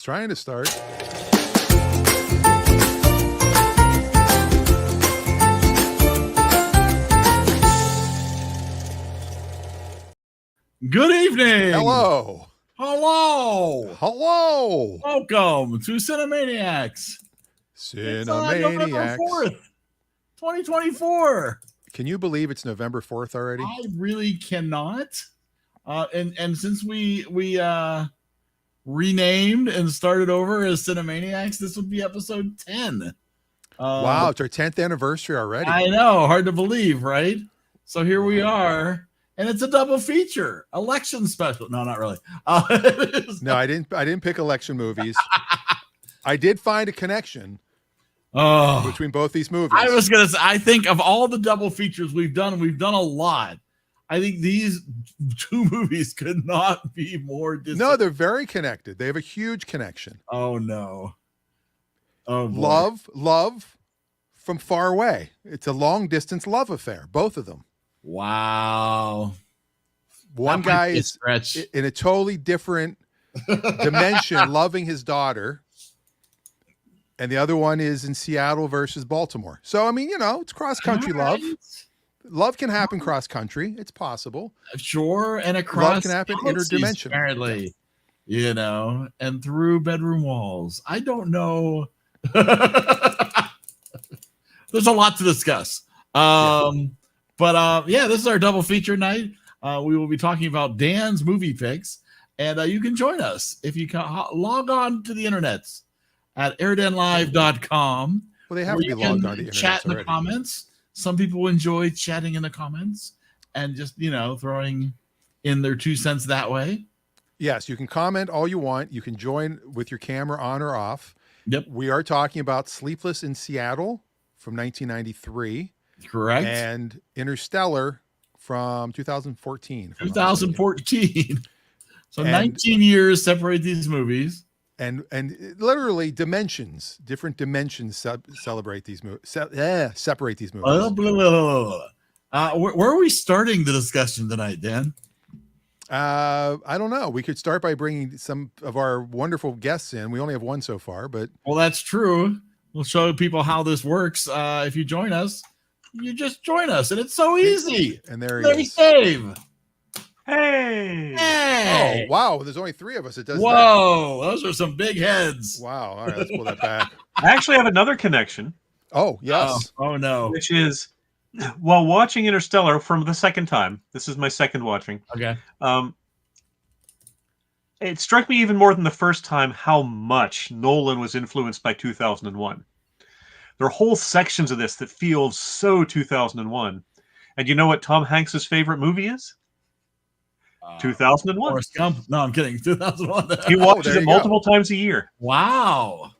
Trying to start. Good evening. Hello. Hello. Hello. Welcome to Cinemaniacs. It's November Cinemaniacs. 4th, 2024. Can you believe it's November 4th already? I really cannot. And since we renamed and started over as Cinemaniacs, this would be episode 10. Wow, it's our 10th anniversary already. I know, hard to believe, right? So here we are, and it's a double feature, election special. No, not really. No, I didn't pick election movies. I did find a connection between both these movies. I was gonna say, I think of all the double features we've done a lot. I think these two movies could not be more distant. No, they're very connected. They have a huge connection. Oh no. Oh boy. Love from far away. It's a long distance love affair, both of them. Wow. One guy is in a totally different dimension loving his daughter, and the other one is in Seattle versus Baltimore. So I mean, it's cross-country love. Love can happen cross-country. It's possible. Sure, and across love can happen interdimensional. Apparently, and through bedroom walls. I don't know. There's a lot to discuss. But this is our double feature night. We will be talking about Dan's movie picks, and you can join us if you can log on to the internets at EriDanLive.com. Well, they have to be logged on to the internet. Chat in the comments. Some people enjoy chatting in the comments and just, throwing in their 2 cents that way. Yes, you can comment all you want. You can join with your camera on or off. Yep. We are talking about Sleepless in Seattle from 1993. Correct. And Interstellar from 2014. 2014. So 19 years separate these movies. And literally different dimensions celebrate these movies. Separate these movies. Where are we starting the discussion tonight, Dan? I don't know. We could start by bringing some of our wonderful guests in. We only have one so far, but well, that's true. We'll show people how this works. If you join us, you just join us, and it's so easy. And there he is. Dave. Hey! Oh, wow. There's only 3 of us. It does. Whoa, those are some big heads. Wow. All right, let's pull that back. I actually have another connection. Oh, yes. Oh no. Which is, while watching Interstellar from the second time, this is my second watching. Okay. It struck me even more than the first time how much Nolan was influenced by 2001. There are whole sections of this that feel so 2001. And you know what Tom Hanks's favorite movie is? 2001. Forrest Gump. No, I'm kidding. 2001. He watches it multiple times a year. Wow.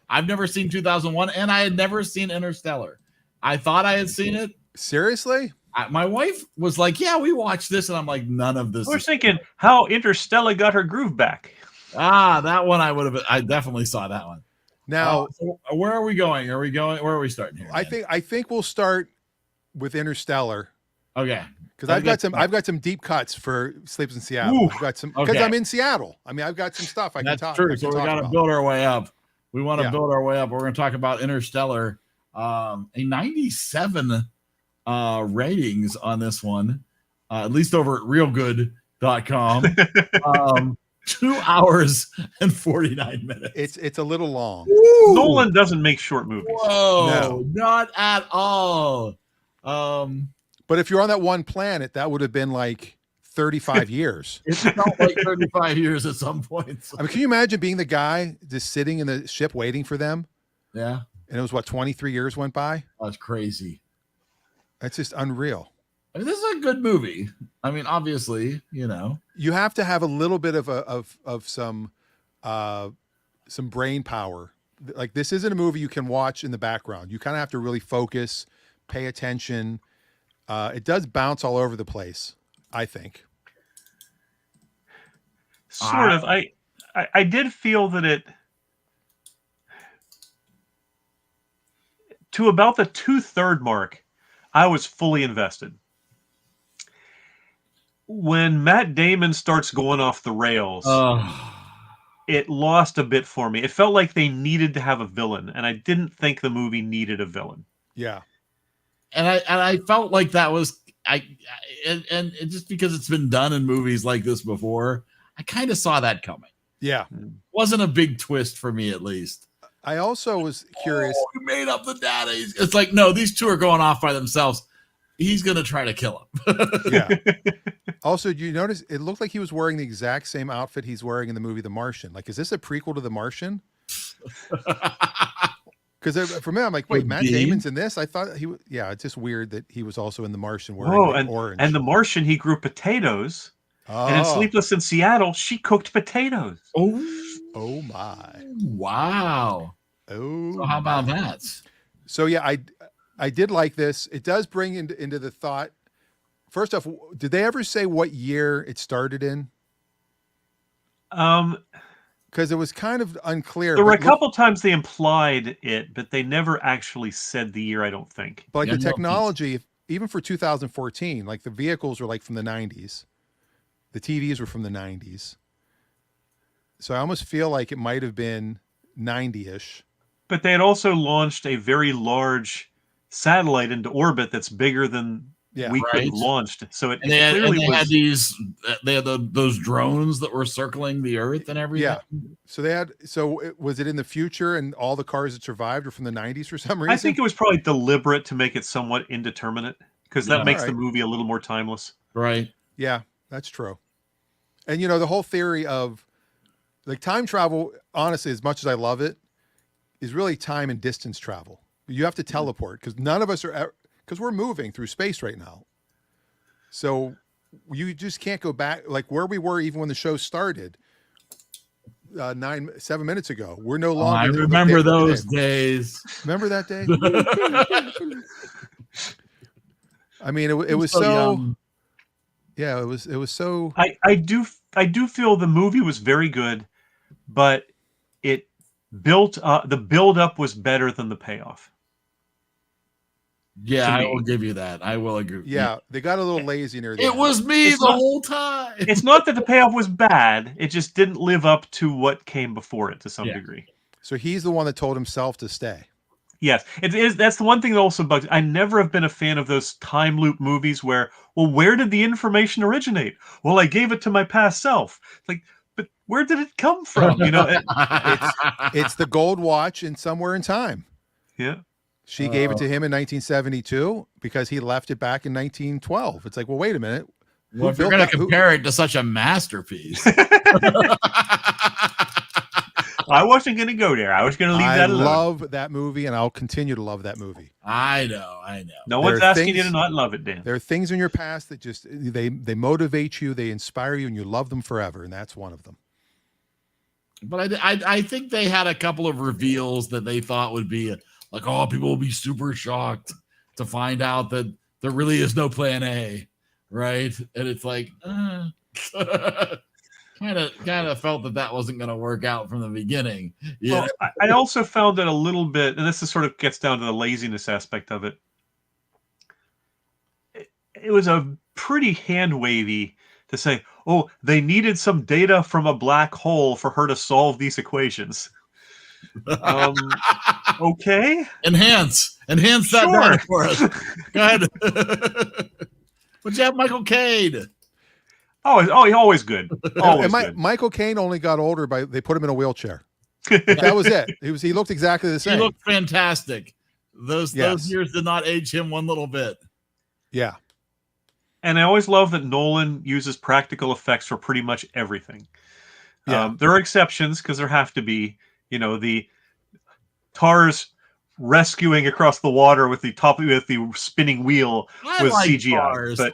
I've never seen 2001, and I had never seen Interstellar. I thought I had seen it. Seriously? My wife was like, yeah, we watched this, and I'm like, none of this. I was thinking how Interstellar got her groove back. That one I definitely saw that one. Now, so where are we going? Where are we starting here? I think we'll start with Interstellar. Okay. Because I've got some deep cuts for Sleepless in Seattle. Ooh, I've got some because I'm in Seattle. I mean, I've got some stuff I can talk. That's true. So we got to build our way up. We want to build our way up. We're going to talk about Interstellar. A 97 ratings on this one, at least over at realgood.com. 2 hours and 49 minutes. It's a little long. Woo! Nolan doesn't make short movies. Whoa, no. Not at all. But if you're on that one planet, that would have been like 35 years. It felt like 35 years at some point. I mean, can you imagine being the guy just sitting in the ship waiting for them? Yeah. And it was 23 years went by? That's crazy. That's just unreal. I mean, this is a good movie. I mean, obviously, you have to have a little bit of some brain power. Like, this isn't a movie you can watch in the background. You kind of have to really focus, pay attention. It does bounce all over the place, I think. Sort of. I did feel that it, to about the 2/3 mark, I was fully invested. When Matt Damon starts going off the rails, it lost a bit for me. It felt like they needed to have a villain, and I didn't think the movie needed a villain. Yeah. And I felt like that was and just because it's been done in movies like this before, I kind of saw that coming. Yeah. Wasn't a big twist for me, at least. I also was curious. Oh, you made up the data. It's like, no, these two are going off by themselves. He's going to try to kill him. Yeah. Also, did you notice it looked like he was wearing the exact same outfit he's wearing in the movie The Martian? Like, is this a prequel to The Martian? Because for me, I'm like, wait, Matt Damon's in this? I thought he was. Yeah, it's just weird that he was also in The Martian wearing orange. And The Martian, he grew potatoes. Oh. And in Sleepless in Seattle, she cooked potatoes. Oh my! Wow! Oh, so how about that? So yeah, I did like this. It does bring into the thought. First off, did they ever say what year it started in? Because it was kind of unclear. There were a couple times they implied it, but they never actually said the year, I don't think. But like the technology, even for 2014, like the vehicles were like from the 90s. The TVs were from the 90s. So I almost feel like it might have been 90-ish. But they had also launched a very large satellite into orbit that's bigger than we could have launched. So it clearly was. They had those drones that were circling the Earth and everything. Yeah. So they had. Was it in the future, and all the cars that survived were from the 90s for some reason? I think it was probably deliberate to make it somewhat indeterminate, because that makes the movie a little more timeless. Right. Yeah, that's true. And the whole theory of like time travel, honestly, as much as I love it, is really time and distance travel. You have to teleport because none of us are, because we're moving through space right now. So you just can't go back like where we were even when the show started 7 minutes ago. We're no longer. I remember those days. Remember that day? I mean, it was so. Yeah, it was so. I do feel the movie was very good, but it built up. The build up was better than the payoff. Yeah, I will give you that. I will agree. Yeah, they got a little lazy near the end. It was me the whole time. It's not that the payoff was bad. It just didn't live up to what came before it to some degree. So he's the one that told himself to stay. Yes, it is. That's the one thing that also bugs. I never have been a fan of those time loop movies where, well, where did the information originate? Well, I gave it to my past self. Like, but where did it come from? It's the gold watch in Somewhere in Time. Yeah. She gave it to him in 1972 because he left it back in 1912. It's like, well, wait a minute. Well, if you're going to compare it to such a masterpiece. I wasn't going to go there. I was going to leave that alone. I love that movie, and I'll continue to love that movie. I know. No one's asking you to not love it, Dan. There are things in your past that just, they motivate you, they inspire you, and you love them forever, and that's one of them. But I think they had a couple of reveals that they thought would be like, oh, people will be super shocked to find out that there really is no plan A, right? And it's like, kind of felt that wasn't going to work out from the beginning. Yeah. Well, I also found that a little bit, and this is sort of gets down to the laziness aspect of it. It was a pretty hand wavy to say, oh, they needed some data from a black hole for her to solve these equations. Okay. Enhance that data for us. Go ahead. But you have Michael Caine. Oh, always good. Always good. Michael Caine only got older they put him in a wheelchair. That was it. He looked exactly the same. He looked fantastic. Those years did not age him one little bit. Yeah. And I always love that Nolan uses practical effects for pretty much everything. Yeah. There are exceptions because there have to be, the TARS rescuing across the water with the spinning wheel was CGI. TARS. But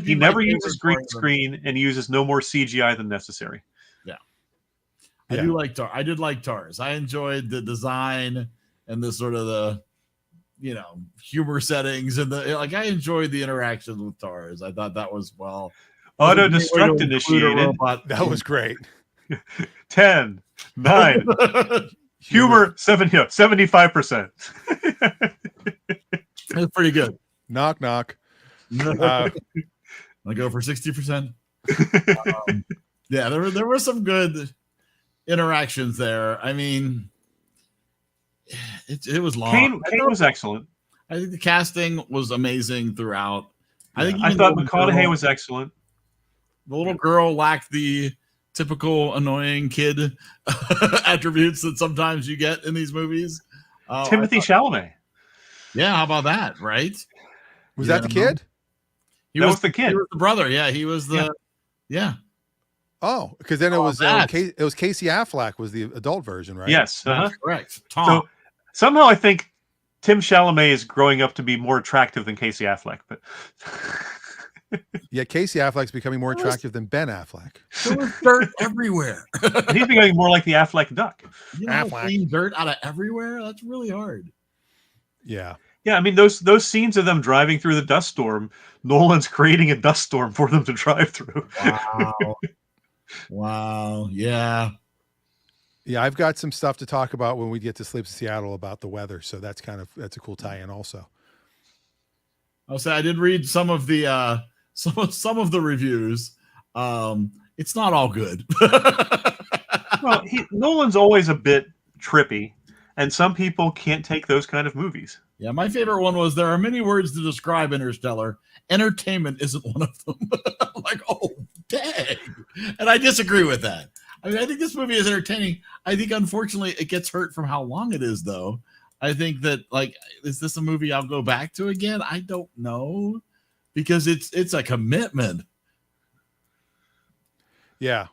he never uses green screen and uses no more CGI than necessary. Yeah. I do like TARS. I did like TARS. I enjoyed the design and the sort of the humor settings and I enjoyed the interactions with TARS. I thought that was auto-destruct initiated. That was great. 10, 9. Humor 75%. That's pretty good. Knock knock. I go for 60%. Yeah, there were some good. interactions there. I mean, it was long. Kane was excellent. I think the casting was amazing throughout. Yeah. I thought McConaughey was excellent. The little girl lacked the typical annoying kid attributes that sometimes you get in these movies. Timothy Chalamet. Yeah, how about that? Right? Was that the kid? That was the kid. He was the brother. Yeah, he was the. Yeah. Oh, because then it was Casey Affleck was the adult version, right? Yes, correct. Tom. So somehow I think Tim Chalamet is growing up to be more attractive than Casey Affleck, but yeah, Casey Affleck's becoming more attractive than Ben Affleck. There was dirt everywhere. And he's becoming more like the Affleck duck. Clean dirt out of everywhere. That's really hard. Yeah. Yeah, I mean those scenes of them driving through the dust storm, Nolan's creating a dust storm for them to drive through. Wow. Wow. Yeah. Yeah, I've got some stuff to talk about when we get to Sleepless in Seattle about the weather, so that's a cool tie-in also. I'll say I did read some of the some of the reviews. It's not all good. Well, Nolan's always a bit trippy, and some people can't take those kind of movies. Yeah, my favorite one was there are many words to describe Interstellar. Entertainment isn't one of them. I'm like, oh, dang. And I disagree with that. I mean, I think this movie is entertaining. I think, unfortunately, it gets hurt from how long it is, though. I think that, like, is this a movie I'll go back to again? I don't know, because it's a commitment. Yeah.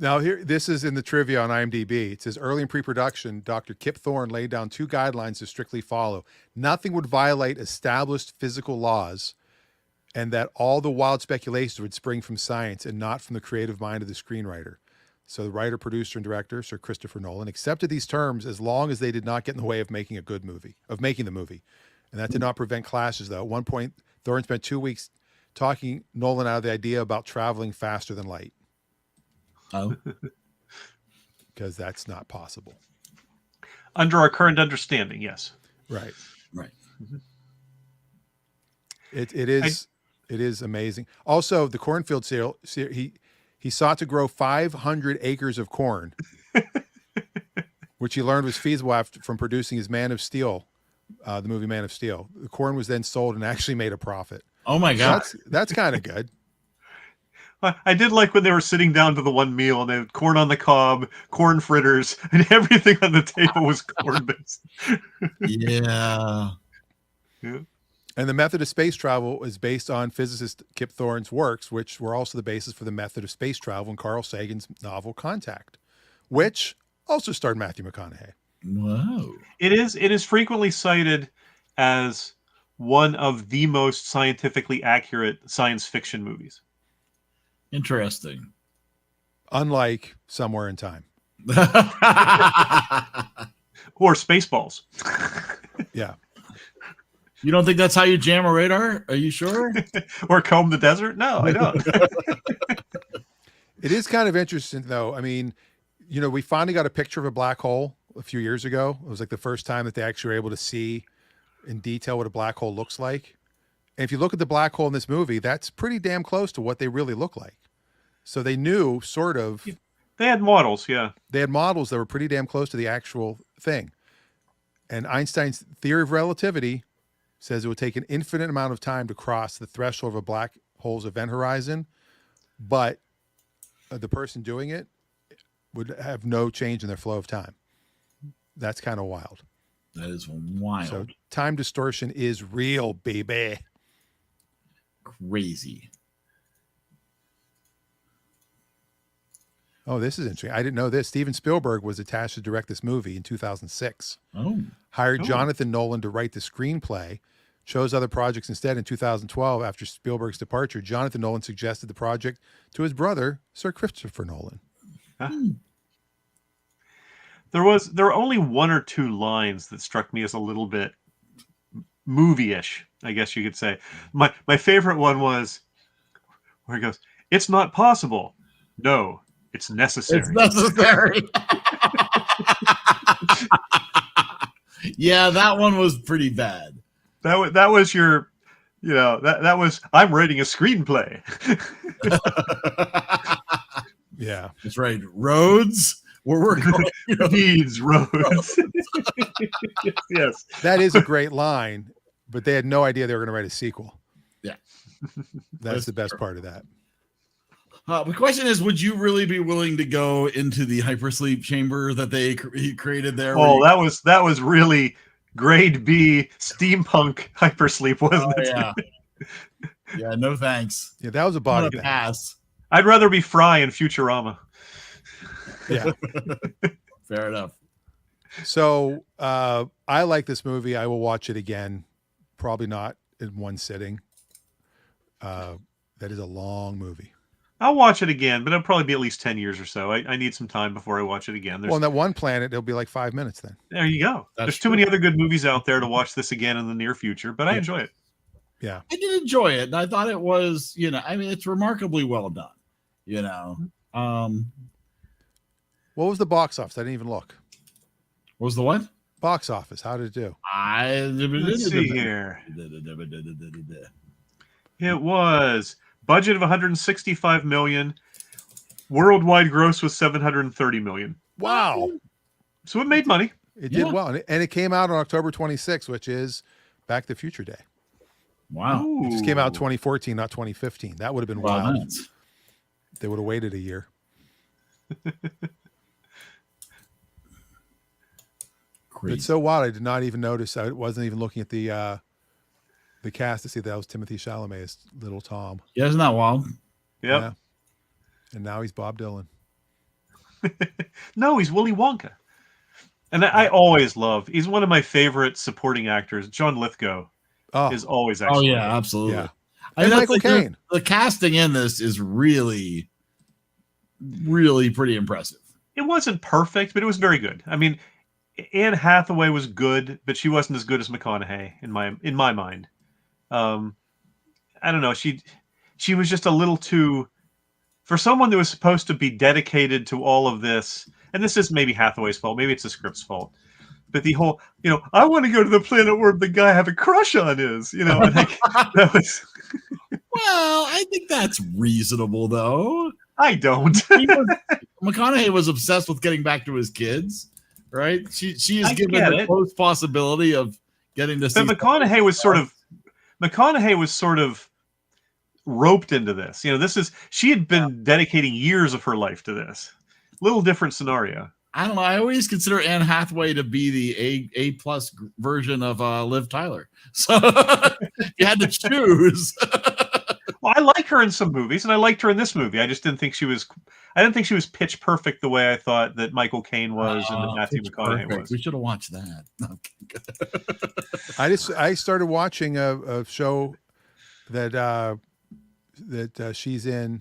Now, this is in the trivia on IMDb. It says, early in pre-production, Dr. Kip Thorne laid down 2 guidelines to strictly follow. Nothing would violate established physical laws, and that all the wild speculations would spring from science and not from the creative mind of the screenwriter. So the writer, producer, and director, Sir Christopher Nolan, accepted these terms as long as they did not get in the way of making the movie. And that did not prevent clashes, though. At one point, Thorne spent 2 weeks talking Nolan out of the idea about traveling faster than light. Oh. Because that's not possible. Under our current understanding, yes. Right. Right. Mm-hmm. It is amazing. Also, the cornfield sale, he sought to grow 500 acres of corn, which he learned was feasible from producing his Man of Steel, the movie Man of Steel. The corn was then sold and actually made a profit. Oh my God. So that's kind of good. I did like when they were sitting down to the one meal and they had corn on the cob, corn fritters, and everything on the table was corn based. Yeah. Yeah. And the method of space travel is based on physicist Kip Thorne's works, which were also the basis for the method of space travel in Carl Sagan's novel Contact, which also starred Matthew McConaughey. Wow. It is frequently cited as one of the most scientifically accurate science fiction movies. Interesting. Unlike Somewhere in Time. Or Spaceballs. Yeah. You don't think that's how you jam a radar? Are you sure? Or Comb the Desert? No, I don't. It is kind of interesting, though. I mean, we finally got a picture of a black hole a few years ago. It was like the first time that they actually were able to see in detail what a black hole looks like. And if you look at the black hole in this movie, that's pretty damn close to what they really look like. So they knew sort of. They had models, yeah. They had models that were pretty damn close to the actual thing. And Einstein's theory of relativity says it would take an infinite amount of time to cross the threshold of a black hole's event horizon, but the person doing it would have no change in their flow of time. That's kind of wild. That is wild. So time distortion is real, baby. Crazy. Oh, this is interesting. I didn't know this. Steven Spielberg was attached to direct this movie in 2006. Oh. Hired Jonathan Nolan to write the screenplay, chose other projects instead. In 2012, after Spielberg's departure, Jonathan Nolan suggested the project to his brother, Sir Christopher Nolan. Huh? There were only 1 or 2 lines that struck me as a little bit movie-ish, I guess you could say. My favorite one was where he goes, "It's not possible. No, it's necessary." It's necessary. Yeah, that one was pretty bad. That was your, that was, I'm writing a screenplay. Yeah, that's right. Roads. Where we're going. Needs roads. Yes. that is a great line, but they had no idea they were going to write a sequel. Yeah. That's the best part of that. The question is, would you really be willing to go into the hypersleep chamber that they created there? Oh, that was really grade B steampunk hypersleep, wasn't it? Yeah. Yeah, no thanks. Yeah, that was a body pass. I'd rather be Fry in Futurama. Yeah. Fair enough. So I like this movie. I will watch it again. Probably not in one sitting. That is a long movie. I'll watch it again, but it'll probably be at least 10 years or so. I need some time before I watch it again. Well, on that one planet, it'll be like 5 minutes then. There you go. There's too many other good movies out there to watch this again in the near future, but I enjoy it. Yeah. I did enjoy it. And I thought it was, I mean, it's remarkably well done, What was the box office? I didn't even look. What was the what? Box office. How did it do? Let's see here. It was budget of 165 million. Worldwide gross was 730 million. Wow. So it made money. It did well. And it came out on October 26th, which is Back to the Future Day. Wow. It just came out 2014, not 2015. That would have been wild. Nice. They would have waited a year. It's so wild. I did not even notice. I wasn't even looking at the cast to see that was Timothy Chalamet as little Tom. Yeah, isn't that wild? Yep. Yeah. And now he's Bob Dylan. No, he's Willy Wonka. And I always love, he's one of my favorite supporting actors. John Lithgow is always excellent. Oh, yeah, absolutely. Yeah. And Michael Caine. The casting in this is really, really pretty impressive. It wasn't perfect, but it was very good. I mean, Anne Hathaway was good, but she wasn't as good as McConaughey in my mind. I don't know. She was just a little too, for someone that was supposed to be dedicated to all of this. And this is maybe Hathaway's fault. Maybe it's the script's fault. But the whole, I want to go to the planet where the guy I have a crush on is, and that was. Well, I think that's reasonable, though. I don't. McConaughey was obsessed with getting back to his kids, right? She is given the close possibility of getting to see. But McConaughey was sort of roped into this. She had been dedicating years of her life to this. Little different scenario. I don't know. I always consider Anne Hathaway to be the A+ version of Liv Tyler. So you had to choose. Well, I like her in some movies, and I liked her in this movie. I just didn't think she was. I didn't think she was pitch perfect the way I thought that Michael Caine was and that Matthew McConaughey was. We should have watched that. I started watching a show that she's in.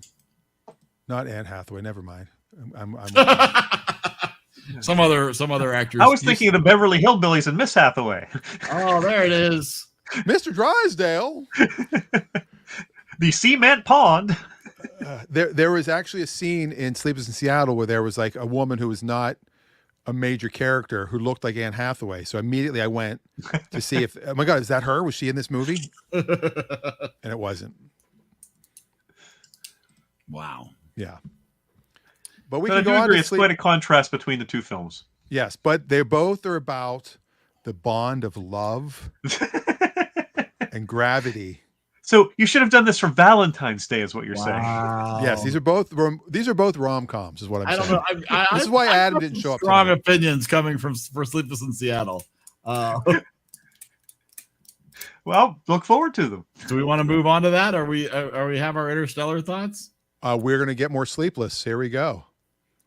Not Anne Hathaway. Never mind. I'm some other actors. I was thinking of the Beverly Hillbillies and Miss Hathaway. Oh, there it is. Mr. Drysdale. The cement pond. There was actually a scene in Sleepless in Seattle where there was like a woman who was not a major character who looked like Anne Hathaway. So immediately I went to see if, oh my God, is that her? Was she in this movie? And it wasn't. Wow. Yeah. But we can go on to it's quite a contrast between the two films. Yes, but they both are about the bond of love and gravity. So you should have done this for Valentine's Day, is what you're saying. Yes, these are both rom-coms, is what I'm saying. I don't know. This is why Adam didn't show up. Strong opinions coming for Sleepless in Seattle. Well, look forward to them. Do we want to move on to that? Are we have our Interstellar thoughts? We're going to get more Sleepless. Here we go.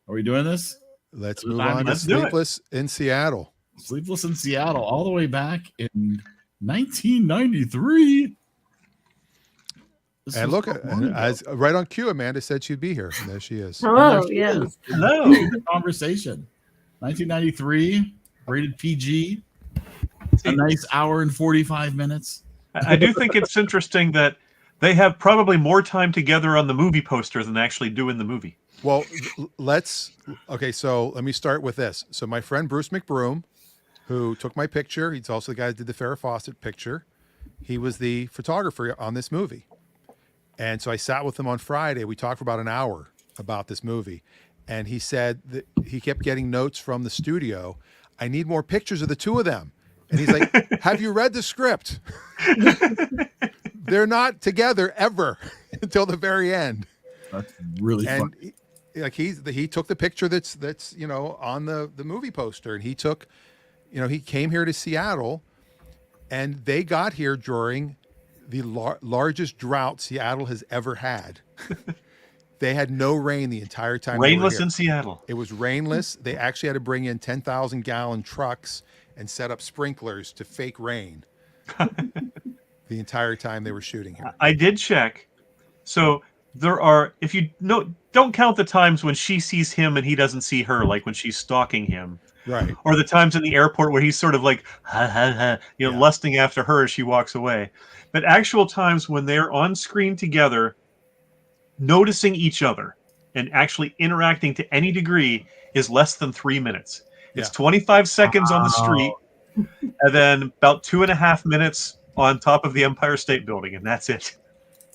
Are we doing this? Let's move on to Sleepless in Seattle. Sleepless in Seattle, all the way back in 1993. And look, right on cue, Amanda said she'd be here. And there she is. Hello, yes. Hello. Conversation. 1993, rated PG. A nice hour and 45 minutes. I do think it's interesting that they have probably more time together on the movie poster than actually doing the movie. Well, so let me start with this. So my friend Bruce McBroom, who took my picture, he's also the guy that did the Farrah Fawcett picture. He was the photographer on this movie. And so I sat with him on Friday. We talked for about an hour about this movie, and he said that he kept getting notes from the studio. I need more pictures of the two of them. And he's like, have you read the script? They're not together ever until the very end. That's really fun. And he took the picture that's on the movie poster, and he took, he came here to Seattle, and they got here during the largest drought Seattle has ever had. They had no rain the entire time. Rainless in Seattle. It was rainless. They actually had to bring in 10,000 gallon trucks and set up sprinklers to fake rain the entire time they were shooting here. I did check. So there are, if you don't count the times when she sees him and he doesn't see her, like when she's stalking him. Right. Or the times in the airport where he's sort of like, lusting after her as she walks away. But actual times when they're on screen together, noticing each other and actually interacting to any degree is less than 3 minutes. It's 25 seconds on the street, and then about 2.5 minutes on top of the Empire State Building, and that's it.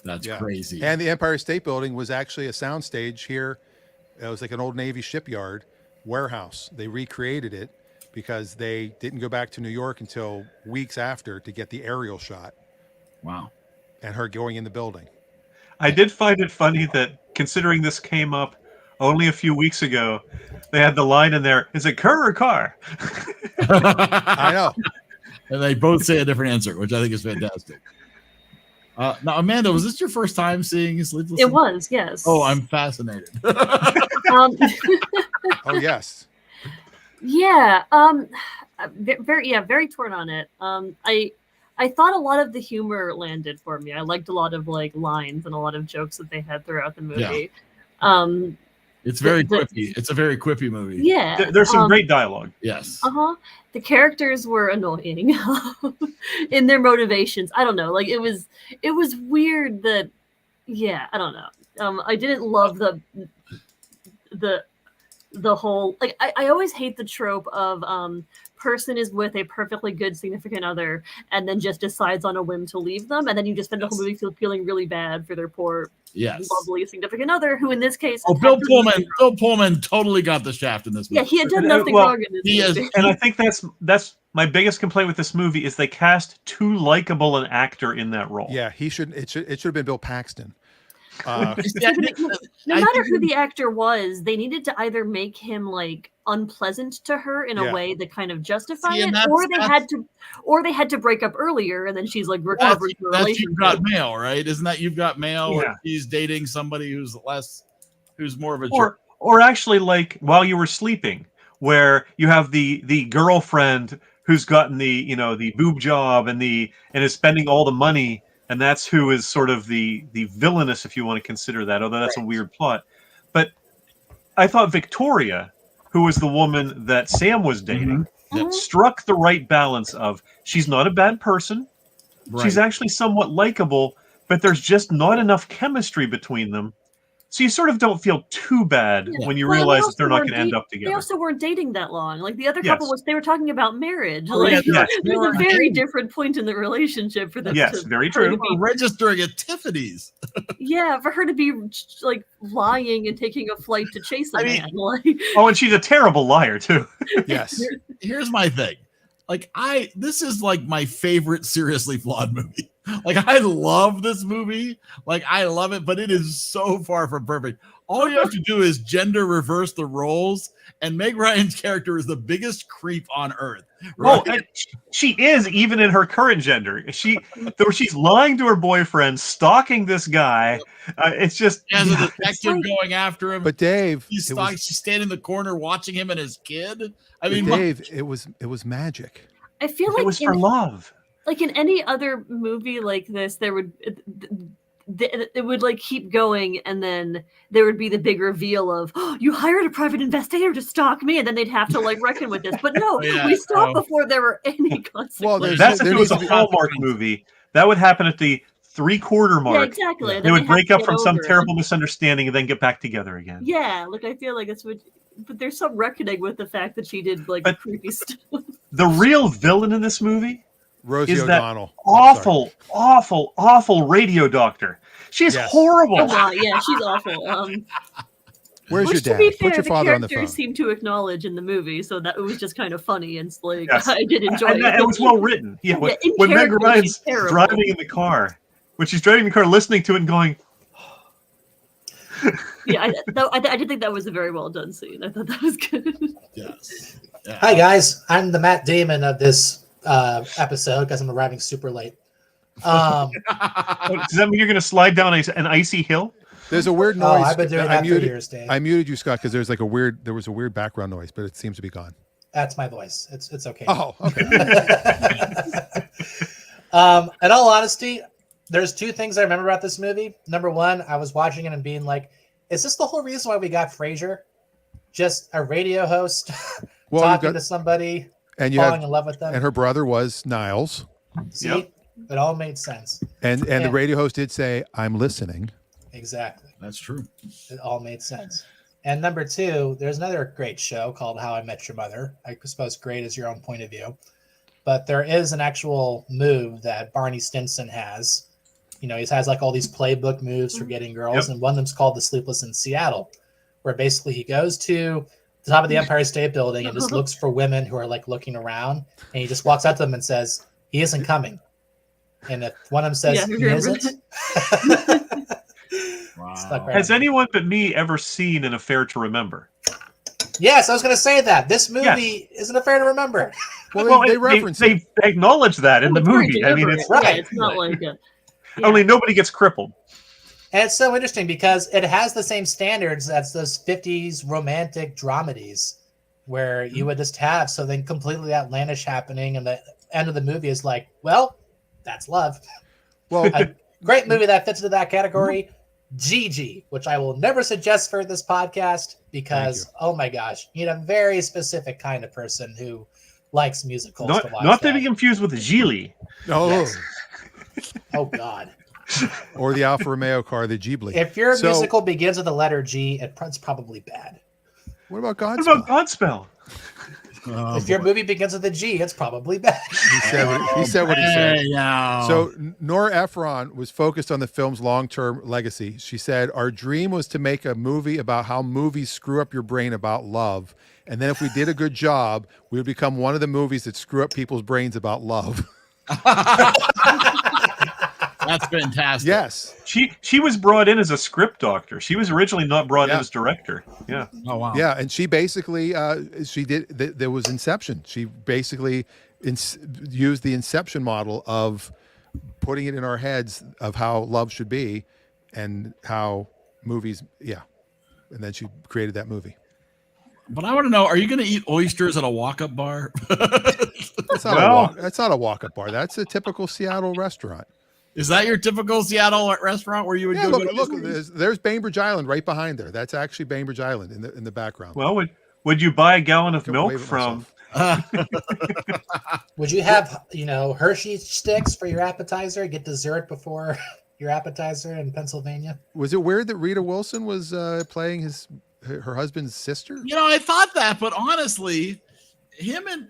That's crazy. And the Empire State Building was actually a soundstage here. It was like an old Navy shipyard warehouse. They recreated it because they didn't go back to New York until weeks after to get the aerial shot. Wow. And her going in the building. I did find it funny that, considering this came up only a few weeks ago, they had the line in there, is it Kerr or Carr? I know. And they both say a different answer, which I think is fantastic. Now, Amanda, was this your first time seeing Sleepless? It was, yes. Oh, I'm fascinated. Oh, yes. Yeah. Very torn on it. I thought a lot of the humor landed for me. I liked a lot of lines and a lot of jokes that they had throughout the movie. Yeah. It's very quippy. It's a very quippy movie. Yeah. There's some great dialogue. Yes. The characters were annoying in their motivations. I don't know. It was weird that, I don't know. I didn't love the whole, I always hate the trope of person is with a perfectly good significant other and then just decides on a whim to leave them, and then you just spend the whole movie feeling really bad for their poor lovely significant other, who in this case Bill Pullman totally got the shaft in this movie. Yeah, he had done nothing wrong in this movie. And I think that's my biggest complaint with this movie is they cast too likable an actor in that role. Yeah, it should have been Bill Paxton. No matter who the actor was, they needed to either make him unpleasant to her in a way that kind of justify it, or they had to break up earlier, and then she's recovering her relationship. You've Got Mail, right? Isn't that You've Got Mail? Where he's dating somebody who's more of a jerk. Or actually, While You Were Sleeping, where you have the girlfriend who's gotten the boob job and is spending all the money. And that's who is sort of the villainous, if you want to consider that, although that's a weird plot. But I thought Victoria, who was the woman that Sam was dating, struck the right balance of she's not a bad person. Right. She's actually somewhat likable, but there's just not enough chemistry between them. So you sort of don't feel too bad when you realize that they're not going to end up together. They also weren't dating that long. The other couple they were talking about marriage. There's a very different point in the relationship for them. Yes, very true. Registering at Tiffany's. For her to be lying and taking a flight to chase a man. And she's a terrible liar too. Yes. Here's my thing. This is my favorite seriously flawed movie. I love this movie. I love it, but it is so far from perfect. All you have to do is gender reverse the roles, and Meg Ryan's character is the biggest creep on earth. Right? Oh, she is, even in her current gender. She's lying to her boyfriend, stalking this guy. It's just as a detective going after him. But Dave, she's standing in the corner watching him and his kid. Dave, it was magic. I feel it was for love. In any other movie like this, it would keep going, and then there would be the big reveal of, you hired a private investigator to stalk me, and then they'd have to reckon with this. But no, we stopped before there were any consequences. Well, that's if it was a Hallmark movie. That would happen at the 3/4 mark. Yeah, exactly. They would break up from some terrible misunderstanding and then get back together again. Yeah, I feel like that's what. But there's some reckoning with the fact that she did creepy stuff. The real villain in this movie. Rosie O'Donnell. Awful radio doctor. She's horrible. Yeah, she's awful. Where's Which, your to be dad? fair, Put your the father on the characters phone. seem to acknowledge in the movie, so that it was just kind of funny and like Yes. I did enjoy And it. it was well written. Yeah, when Meg character, Ryan's she's terrible. driving in the car, when she's driving the car, listening to it and going, Yeah, I did think that was a very well done scene. I thought that was good. Yes. Yeah. Hi guys, I'm the Matt Damon of this episode because I'm arriving super late. does that mean you're going to slide down an icy hill? There's a weird noise. Oh, I've been doing that for years, Dave. I muted you, Scott, because there was a weird background noise, but it seems to be gone. That's my voice. It's okay. Oh, okay. In all honesty, there's two things I remember about this movie. Number one, I was watching it and being like, is this the whole reason why we got Frasier? Just a radio host talking to somebody and falling in love with them. And her brother was Niles. See, it all made sense. And the radio host did say, "I'm listening." Exactly. That's true. It all made sense. And number two, there's another great show called How I Met Your Mother. I suppose great is your own point of view. But there is an actual move that Barney Stinson has. You know, he has like all these playbook moves for getting girls. And one of them's called the Sleepless in Seattle, where basically he goes to the top of the Empire State Building and just looks for women who are like looking around. And he just walks up to them and says, "He isn't coming." And if one of them says he isn't, wow. Has anyone but me ever seen An Affair to Remember? Yes, I was going to say that. This movie isn't a fair to remember. Well, they reference they acknowledge that in the movie. I mean, it's right. It's not like a, only nobody gets crippled. And it's so interesting because it has the same standards as those 50s romantic dramedies where you would just have something completely outlandish happening and the end of the movie is like, well, that's love. Well, a great movie that fits into that category, Gigi, which I will never suggest for this podcast because, oh my gosh, you need a very specific kind of person who likes musicals to watch. Not to be confused with Gigli. Oh. Yes. Oh God. Or the Alfa Romeo car, the Ghibli. If your musical begins with the letter G, it's probably bad. What about Godspell? What about Godspell? Oh, if your movie begins with a G, it's probably bad. He said what he said. Yeah. So Nora Ephron was focused on the film's long-term legacy. She said, "Our dream was to make a movie about how movies screw up your brain about love. And then if we did a good job, we would become one of the movies that screw up people's brains about love." That's fantastic. Yes. She was brought in as a script doctor. She was originally not brought in as director. Yeah. Oh wow. Yeah, and she basically there was Inception. She basically used the Inception model of putting it in our heads of how love should be and how movies, and then she created that movie. But I want to know, are you going to eat oysters at a walk-up bar? That's not a walk-up bar. That's a typical Seattle restaurant. Is that your typical Seattle restaurant where you would go? Look, there's Bainbridge Island right behind there. That's actually Bainbridge Island in the background. Well, would you buy a gallon of milk from? Would you have Hershey sticks for your appetizer? Get dessert before your appetizer in Pennsylvania? Was it weird that Rita Wilson was playing her husband's sister? I thought that, but honestly, him and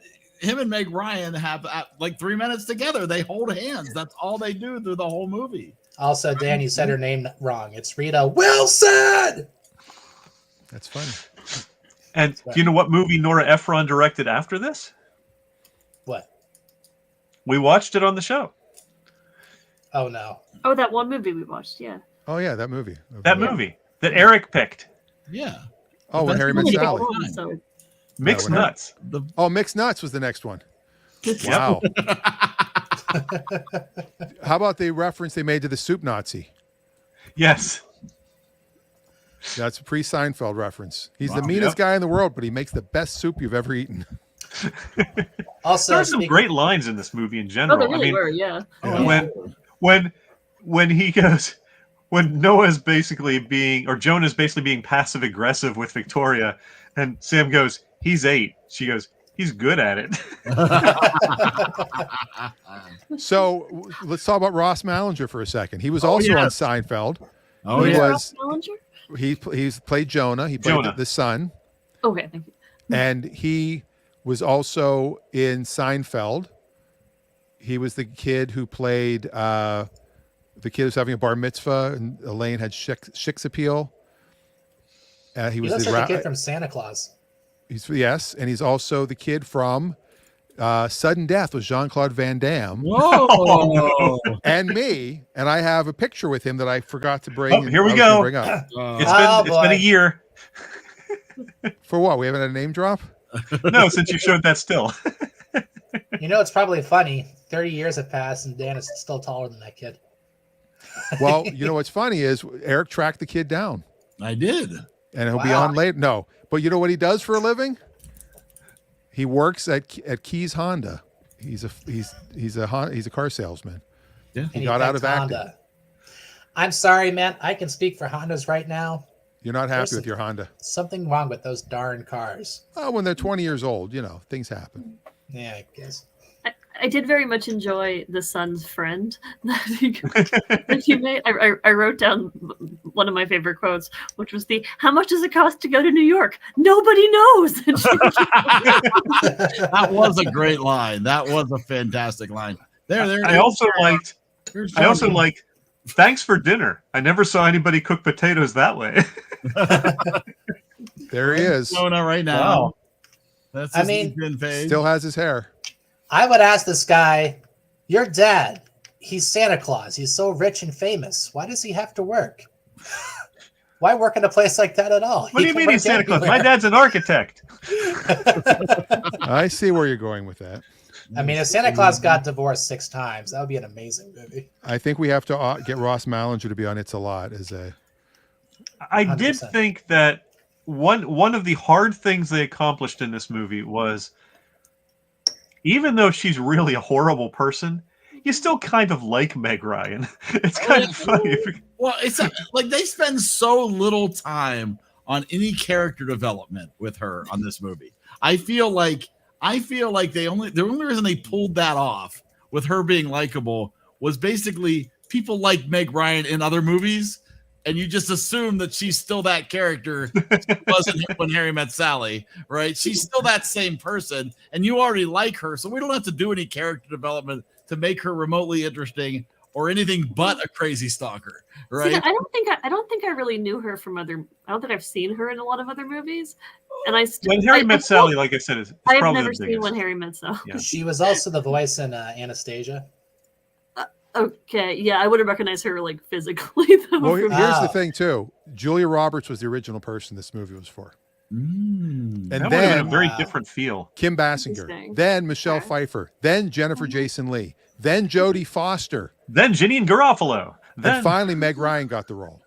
Meg Ryan have like 3 minutes together. They hold hands. That's all they do through the whole movie. Also, Dan, you said her name wrong. It's Rita Wilson. That's funny. And do you know what movie Nora Ephron directed after this? What? We watched it on the show. Oh no. Oh, that one movie we watched. Yeah. Oh yeah, that movie. That movie that Eric picked. Yeah. Oh, when Harry Met Sally. Mixed Nuts. Mixed Nuts was the next one. Wow. How about the reference they made to the soup Nazi? Yes. That's a pre-Seinfeld reference. He's the meanest guy in the world, but he makes the best soup you've ever eaten. Also, there's some great lines in this movie in general. Oh, there really were, yeah. When he goes, when Noah's basically Jonah's basically being passive aggressive with Victoria, and Sam goes, "He's 8." She goes, "He's good at it." So let's talk about Ross Malinger for a second. He was also on Seinfeld. Oh, he yeah. Ross Malinger? He's played Jonah. He played the son. Okay, thank you. And he was also in Seinfeld. He was the kid who played the kid who's having a bar mitzvah, and Elaine had Shik's appeal. He He was looks the like the kid from Santa Claus. Yes, and he's also the kid from Sudden Death with Jean-Claude Van Damme. Whoa! And me, and I have a picture with him that I forgot to bring. Here we go. It's been a year. For what? We haven't had a name drop? No, since you showed that still. You know, it's probably funny. 30 years have passed, and Dan is still taller than that kid. Well, you know what's funny is Eric tracked the kid down. I did. And he'll be on later. No, but you know what he does for a living? He works at Keys Honda. He's a car salesman. Yeah, he got out of acting. Honda. I'm sorry, man. I can speak for Hondas right now. You're not happy with your Honda. Something wrong with those darn cars. Oh, when they're 20 years old, things happen. Yeah, I guess. I did very much enjoy the son's friend that he made. I wrote down one of my favorite quotes, which was how much does it cost to go to New York? Nobody knows. That was a great line. That was a fantastic line. I also liked, thanks for dinner. I never saw anybody cook potatoes that way. There he is. Showing up right now. Wow. That's his still has his hair. I would ask this guy, your dad, he's Santa Claus. He's so rich and famous. Why does he have to work? Why work in a place like that at all? What do you mean he's Santa Claus? My dad's an architect. I see where you're going with that. I mean, if Santa Claus got divorced 6 times, that would be an amazing movie. I think we have to get Ross Malinger to be on It's a Lot as a. I did think that one of the hard things they accomplished in this movie was, even though she's really a horrible person, you still kind of like Meg Ryan. It's kind of funny. Well, it's like they spend so little time on any character development with her on this movie. I feel like the only reason they pulled that off with her being likable was basically people like Meg Ryan in other movies, and you just assume that she's still that character. She wasn't when Harry Met Sally, right? She's still that same person, and you already like her, so we don't have to do any character development to make her remotely interesting or anything but a crazy stalker, right? See, I don't think I really knew her from other. I don't think I've seen her in a lot of other movies, and When Harry Met Sally, like I said, is I have probably never the seen biggest. When Harry Met Sally. Yeah. She was also the voice in Anastasia. Okay, yeah, I wouldn't recognize her like physically. Though. Well, here's the thing too. Julia Roberts was the original person this movie was for. And that would have then been a very different feel. Kim Basinger, then Michelle Pfeiffer, then Jennifer Jason Leigh, then Jodie Foster, then Janine Garofalo, and finally Meg Ryan got the role.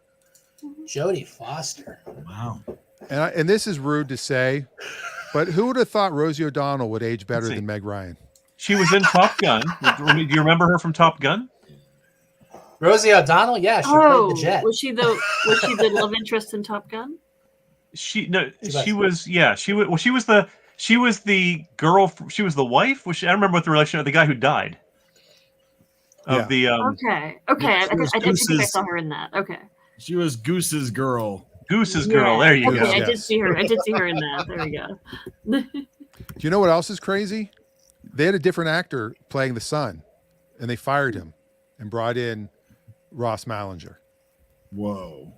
Jodie Foster. Wow. And this is rude to say, but who would have thought Rosie O'Donnell would age better than Meg Ryan? She was in Top Gun. Do you remember her from Top Gun? Rosie O'Donnell, yeah, she played the jet. Was she the love interest in Top Gun? She was the girl. She was the wife. I don't remember what the relation of the guy who died. Of the okay. I think I saw her in that. Okay. She was Goose's girl. Goose's girl. There you go. I did see her. I did see her in that. There we go. Do you know what else is crazy? They had a different actor playing the son, and they fired him and brought in Ross Malinger. Whoa.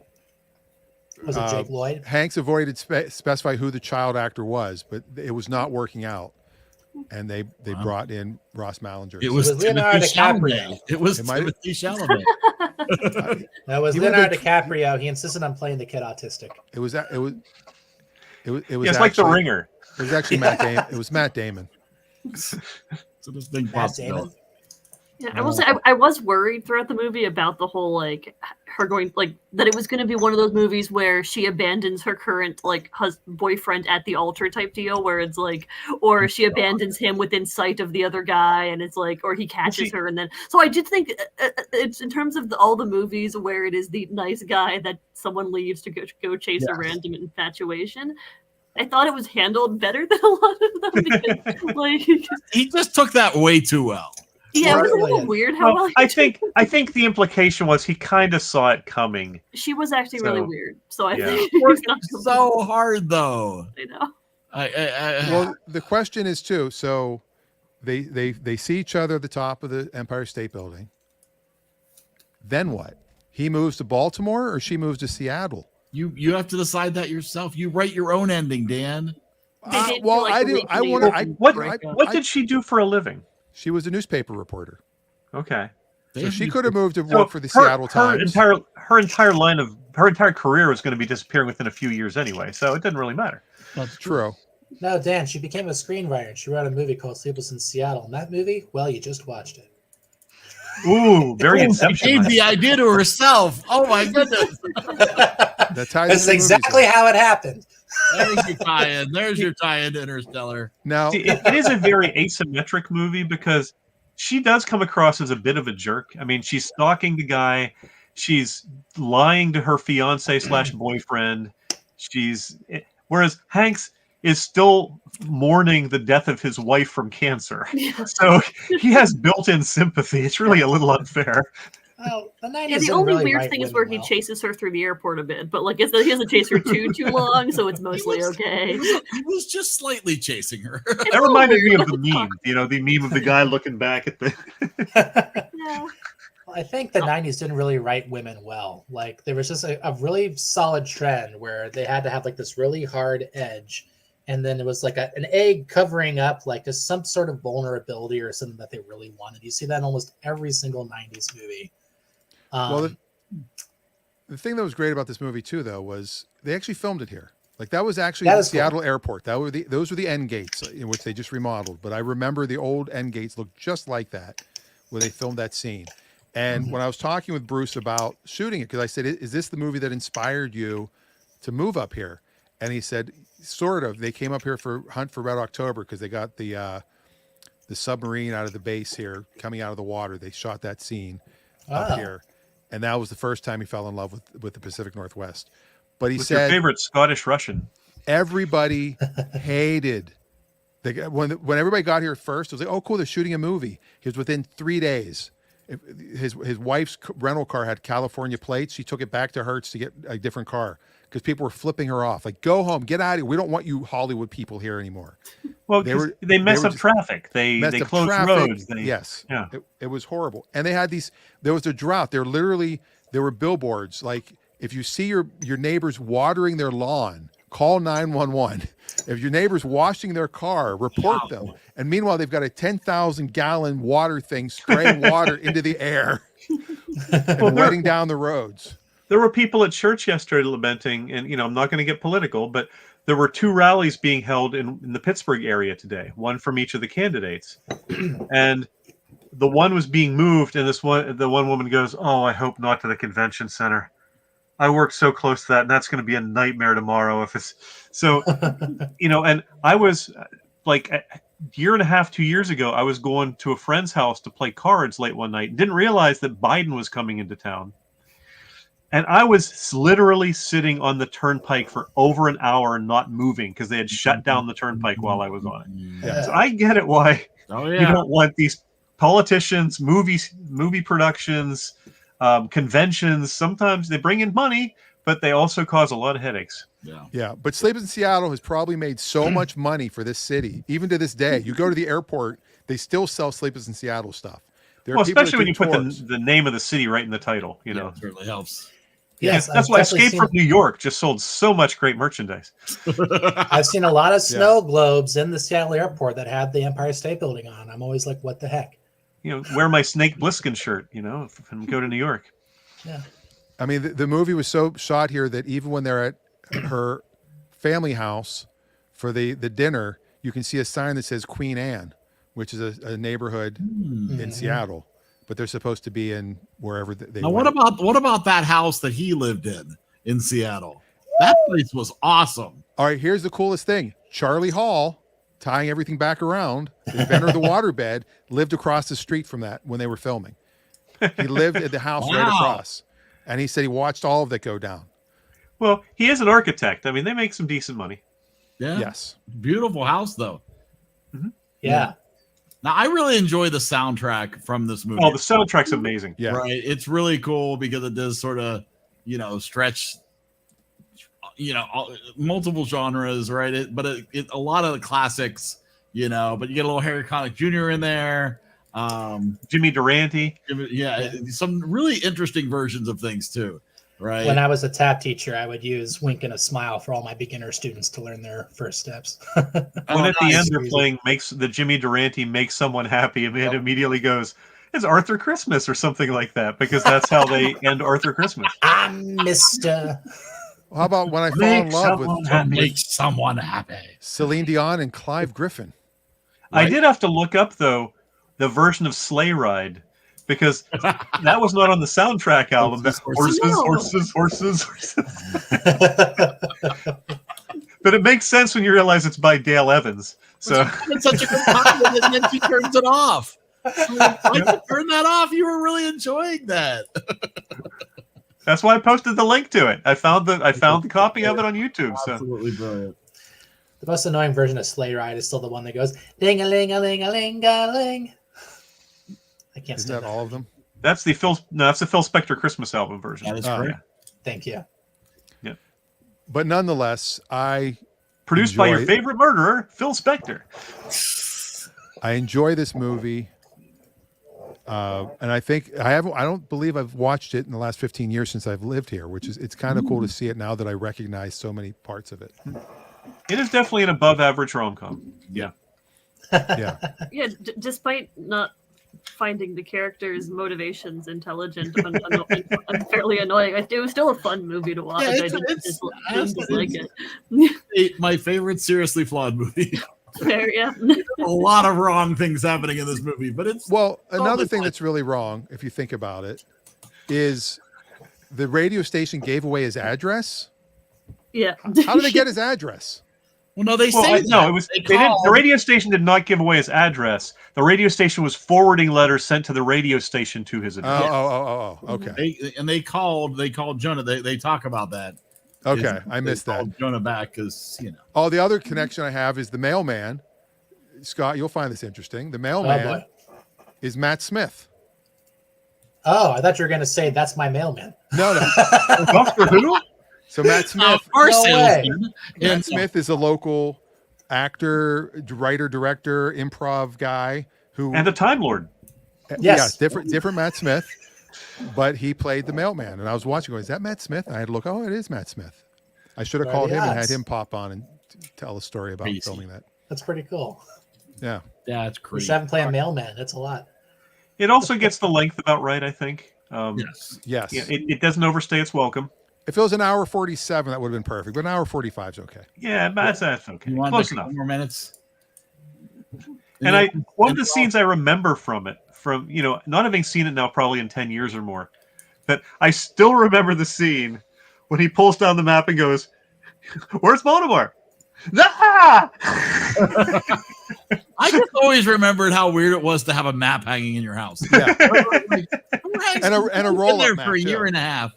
Was it Jake Lloyd? Hanks avoided specify who the child actor was, but it was not working out, and they brought in Ross Malinger. It was Leonardo DiCaprio. It was Timothy Chalamet. That was Leonardo DiCaprio. He insisted on playing the kid autistic. It was it's like The Ringer. It was actually Matt Damon. It was Matt Damon. So this thing Matt Damon. Yeah, I will say I was worried throughout the movie about the whole like her going like that it was going to be one of those movies where she abandons her current like boyfriend at the altar type deal, where it's like, or she abandons him within sight of the other guy, and it's like, or he catches her, and then so I did think it's in terms of all the movies where it is the nice guy that someone leaves to go chase a random infatuation. I thought it was handled better than a lot of them because, like, he just took that way too well. Yeah, it was a little weird how well I think the implication was he kind of saw it coming. She was actually really weird, so I think it was so hard though. I know. Well, the question is too. So they see each other at the top of the Empire State Building. Then what? He moves to Baltimore, or she moves to Seattle? You have to decide that yourself. You write your own ending, Dan. Well, I do. I want to. What did she do for a living? She was a newspaper reporter. Okay. So she could have moved to work for the Seattle Times. Her entire career was going to be disappearing within a few years anyway, so it didn't really matter. That's true. No, Dan, she became a screenwriter. She wrote a movie called Sleepless in Seattle. And that movie, well, you just watched it. Ooh, very Inception. She gave the idea to herself. Oh my goodness. This is exactly how it happened. There's your tie-in. There's your tie-in to Interstellar. Now, it is a very asymmetric movie because she does come across as a bit of a jerk. I mean, she's stalking the guy. She's lying to her fiance / boyfriend. Whereas Hanks is still mourning the death of his wife from cancer. So he has built-in sympathy. It's really a little unfair. Well, the only weird thing is where he chases her through the airport a bit, but like he doesn't chase her too long, so it's mostly okay. He was just slightly chasing her. That reminded me of the meme, the meme of the guy looking back at the. Yeah. Well, I think the 90s didn't really write women well. Like there was just a really solid trend where they had to have like this really hard edge. And then it was like an egg covering up like just some sort of vulnerability or something that they really wanted. You see that in almost every single 90s movie. Well, the thing that was great about this movie too, though, was they actually filmed it here. Like that was actually the Seattle airport. Those were the end gates in which they just remodeled. But I remember the old end gates looked just like that, where they filmed that scene. And when I was talking with Bruce about shooting it, because I said, "Is this the movie that inspired you to move up here?" And he said, "Sort of. They came up here for Hunt for Red October because they got the submarine out of the base here, coming out of the water. They shot that scene up here." And that was the first time he fell in love with the Pacific Northwest. But he said, your favorite Scottish Russian. Everybody hated when everybody got here first. It was like, oh, cool, they're shooting a movie. He was within 3 days. His wife's rental car had California plates. She took it back to Hertz to get a different car because people were flipping her off. Like, go home, get out of here. We don't want you Hollywood people here anymore. Well, they mess up traffic. They close roads. Yes. Yeah. It was horrible. And they had there was a drought. There were billboards. Like if you see your neighbors watering their lawn, call 911. If your neighbor's washing their car, report them. And meanwhile, they've got a 10,000 gallon water thing spraying water into the air and wetting down the roads. There were people at church yesterday lamenting, and I'm not going to get political, but there were 2 rallies being held in the Pittsburgh area today, one from each of the candidates. And the one was being moved, and the one woman goes, "Oh, I hope not to the convention center. I worked so close to that, and that's going to be a nightmare tomorrow if it's so." And I was like a year and a half, 2 years ago, I was going to a friend's house to play cards late one night and didn't realize that Biden was coming into town. And I was literally sitting on the turnpike for over an hour not moving because they had shut down the turnpike while I was on it. Yeah. So I get it why you don't want these politicians, movie productions, conventions. Sometimes they bring in money, but they also cause a lot of headaches. Yeah. But Sleepless in Seattle has probably made so much money for this city. Even to this day, you go to the airport, they still sell Sleepless in Seattle stuff. Especially when you put the name of the city right in the title. It certainly helps. Yes, that's why Escape from New York just sold so much great merchandise. I've seen a lot of snow globes in the Seattle airport that have the Empire State Building on. I'm always like, what the heck? Wear my Snake Plissken shirt, and go to New York. Yeah. I mean, the movie was so shot here that even when they're at her family house for the dinner, you can see a sign that says Queen Anne, which is a neighborhood in Seattle. But they're supposed to be in wherever they now, went. what about that house that he lived in Seattle? That place was awesome. All right, here's the coolest thing. Charlie Hall, tying everything back around, the inventor of the waterbed, lived across the street from that when they were filming. He lived at the house right across. And he said he watched all of that go down. Well, he is an architect. I mean, they make some decent money. Yeah. Yes. Beautiful house, though. Mm-hmm. Yeah. Now, I really enjoy the soundtrack from this movie. Oh, the soundtrack's amazing. Yeah. Right. It's really cool because it does sort of, stretch, multiple genres, right? But a lot of the classics, but you get a little Harry Connick Jr. in there. Jimmy Durante. Some really interesting versions of things, too. Right. When I was a tap teacher, I would use wink and a smile for all my beginner students to learn their first steps. When at the end they're playing makes the Jimmy Durante makes someone happy, and it immediately goes, "It's Arthur Christmas" or something like that, because that's how they end Arthur Christmas. I'm Mr. How about when I fall in love with make someone happy? Celine Dion and Clive Griffin. Right? I did have to look up though the version of Sleigh Ride, because that was not on the soundtrack album. Horses. But it makes sense when you realize it's by Dale Evans. So it's such a good compliment, and then she turns it off. Turn that off. You were really enjoying that. That's why I posted the link to it. I found the copy of it on YouTube. So absolutely brilliant. The most annoying version of Sleigh Ride is still the one that goes ding-a-ling-a-ling-a-ling-a-ling. I can't stand that. All of them. That's the Phil Spector Christmas album version. That is great. Yeah. Thank you. Yeah. But nonetheless, produced by your favorite murderer, Phil Spector. I enjoy this movie. And I think I don't believe I've watched it in the last 15 years since I've lived here, it's kind of cool to see it now that I recognize so many parts of it. It is definitely an above average rom-com. Yeah. Yeah. Yeah. Despite not finding the characters' motivations intelligent and fairly annoying, it was still a fun movie to watch. Yeah, I didn't dislike it. My favorite seriously flawed movie. Fair, yeah. A lot of wrong things happening in this movie, but it's another thing that's really wrong, if you think about it, is the radio station gave away his address. Yeah. How did they get his address? Well, no, they say no. It was the radio station did not give away his address. The radio station was forwarding letters sent to the radio station to his address. Oh, okay. They called Jonah. They talk about that. Okay, I missed that. Jonah back because Oh, the other connection I have is the mailman. Scott, you'll find this interesting. The mailman is Matt Smith. Oh, I thought you were going to say that's my mailman. No. Doctor Who? So Matt Smith, Matt Smith is a local actor, writer, director, improv guy and a Time Lord. Yes, yeah, different Matt Smith, but he played the mailman. And I was watching, going, "Is that Matt Smith?" And I had to look. Oh, it is Matt Smith. I should have called him and had him pop on and tell a story about filming that. That's pretty cool. Yeah, that's crazy. We should have him play a mailman. That's a lot. It also gets the length about right, I think. Yes. Yeah, it doesn't overstay its welcome. If it was an hour 47, that would have been perfect. But an hour 45 is okay. Yeah, that's okay. You want close enough. More minutes. And one of the scenes I remember from it, not having seen it now probably in 10 years or more, but I still remember the scene when he pulls down the map and goes, "Where's Baltimore?" Ah! I just always remembered how weird it was to have a map hanging in your house. Yeah. and a roll there for a year and a half.